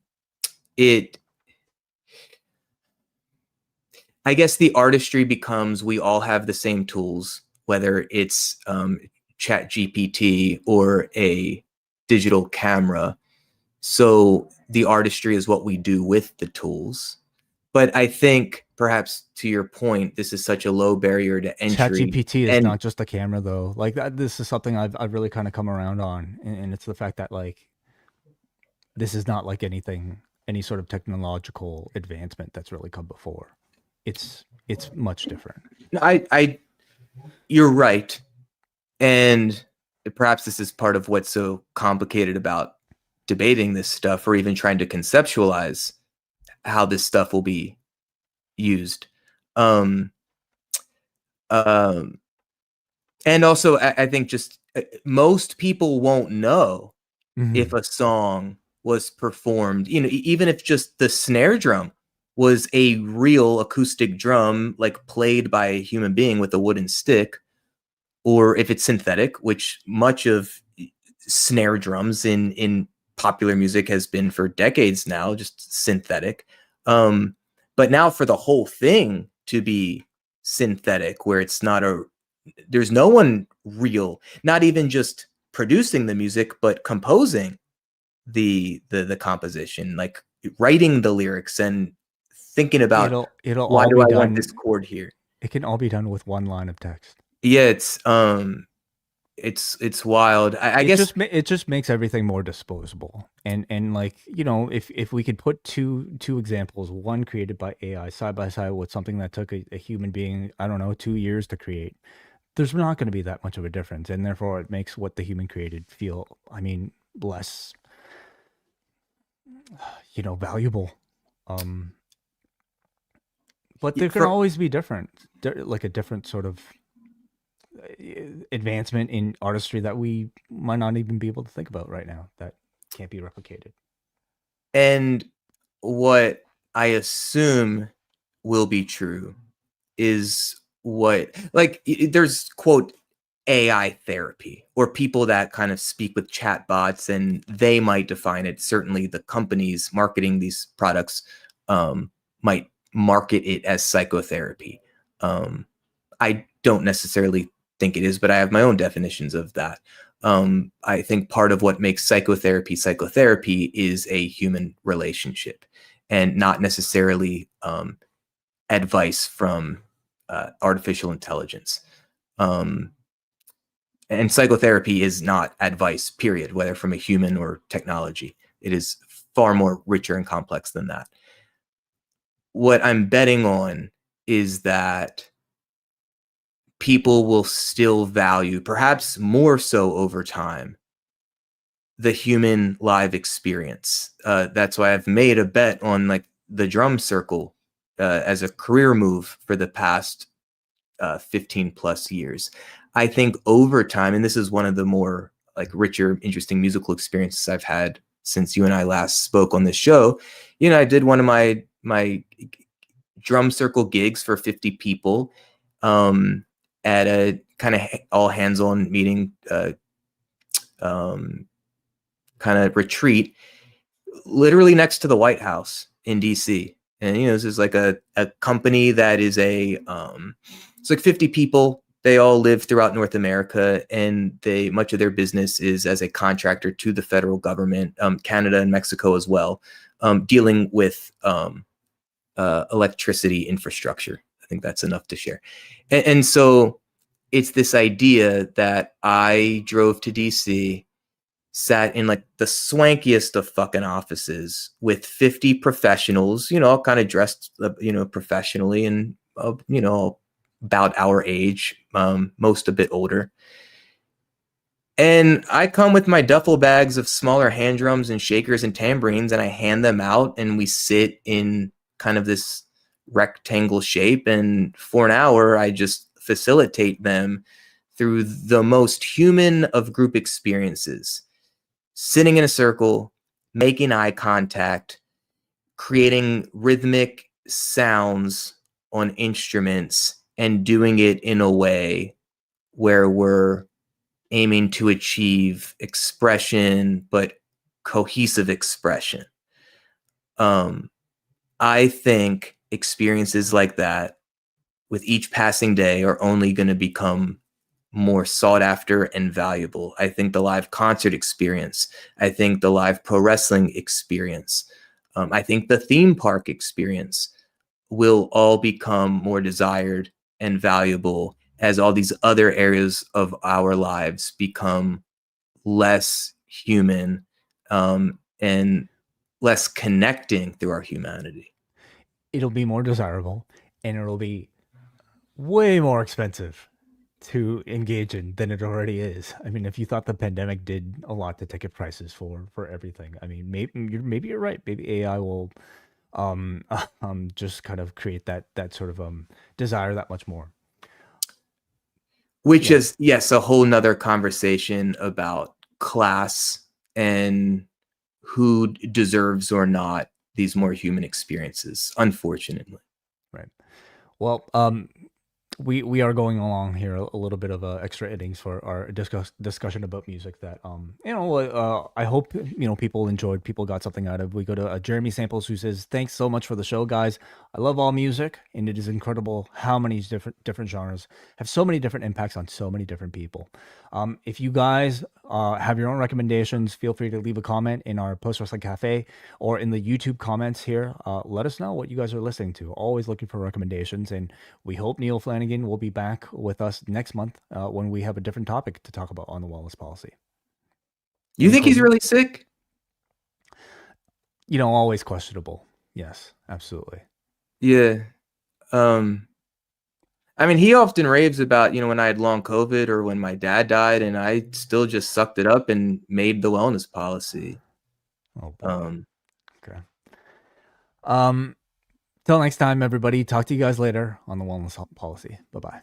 guess the artistry becomes we all have the same tools, whether it's Chat GPT or a digital camera. So the artistry is what we do with the tools. But I think perhaps to your point, this is such a low barrier to entry. ChatGPT is and not just a camera though. Like this is something I've really kind of come around on, and it's the fact that like this is not like any sort of technological advancement that's really come before. It's much different. you're right. And perhaps this is part of what's so complicated about debating this stuff or even trying to conceptualize how this stuff will be used. And also, I think just most people won't know if a song was performed, even if just the snare drum was a real acoustic drum, like played by a human being with a wooden stick, or if it's synthetic, which much of snare drums in popular music has been for decades now, just synthetic. But now for the whole thing to be synthetic, where there's no one real, not even just producing the music, but composing the composition, like writing the lyrics and thinking about it'll why all do be I done. want this chord here? It can all be done with one line of text. Yeah, it's wild. I guess it just makes everything more disposable. And like, if we could put two examples, one created by AI side by side with something that took a human being, I don't know, 2 years to create, there's not going to be that much of a difference. And therefore it makes what the human created feel, less, valuable. But there can always be like a different sort of advancement in artistry that we might not even be able to think about right now that can't be replicated. And what I assume will be true is there's quote AI therapy, or people that kind of speak with chatbots, and they might define it. Certainly the companies marketing these products might market it as psychotherapy. I don't necessarily think it is, but I have my own definitions of that. I think part of what makes psychotherapy is a human relationship, and not necessarily advice from artificial intelligence. And psychotherapy is not advice, period, whether from a human or technology. It is far more richer and complex than that. what I'm betting on is that people will still value, perhaps more so over time, the human live experience. That's why I've made a bet on like the drum circle as a career move for the past 15 plus years. I think over time, and this is one of the more like richer, interesting musical experiences I've had since you and I last spoke on this show. You know, I did one of my drum circle gigs for 50 people at a kind of all hands on meeting kind of retreat, literally next to the White House in DC. And, you know, this is like a company that is it's like 50 people. They all live throughout North America, and much of their business is as a contractor to the federal government, Canada and Mexico as well, dealing with electricity infrastructure. I think that's enough to share. And so it's this idea that I drove to DC, sat in like the swankiest of fucking offices with 50 professionals, you know, all kind of dressed, you know, professionally and, you know, about our age, most a bit older. And I come with my duffel bags of smaller hand drums and shakers and tambourines, and I hand them out, and we sit in kind of this rectangle shape. And for an hour, I just facilitate them through the most human of group experiences, sitting in a circle, making eye contact, creating rhythmic sounds on instruments, and doing it in a way where we're aiming to achieve expression, but cohesive expression. I think experiences like that with each passing day are only going to become more sought after and valuable. I think the live concert experience, I think the live pro wrestling experience, I think the theme park experience will all become more desired and valuable as all these other areas of our lives become less human and less connecting through our humanity. It'll be more desirable, and it'll be way more expensive to engage in than it already is. I mean, if you thought the pandemic did a lot to ticket prices for everything, I mean, maybe you're right. Maybe AI will just kind of create that sort of desire that much more. Which is, yes, a whole nother conversation about class and who deserves or not these more human experiences, unfortunately. Right. Well, we are going along here a little bit of extra innings for our discussion about music that I hope people enjoyed, people got something out of. We go to Jeremy Samples, who says, thanks so much for the show, guys. I love all music, and it is incredible how many different genres have so many different impacts on so many different people. If you guys have your own recommendations, feel free to leave a comment in our Post Wrestling Cafe or in the YouTube comments here. Let us know what you guys are listening to. Always looking for recommendations, and we hope Neal Flanagan will be back with us next month when we have a different topic to talk about on the wellness policy. You think he's really sick? Always questionable. Yes, absolutely. Yeah. I mean, he often raves about, when I had long COVID or when my dad died, and I still just sucked it up and made the wellness policy. Oh, boy. Okay. Till next time, everybody. Talk to you guys later on the wellness policy. Bye-bye.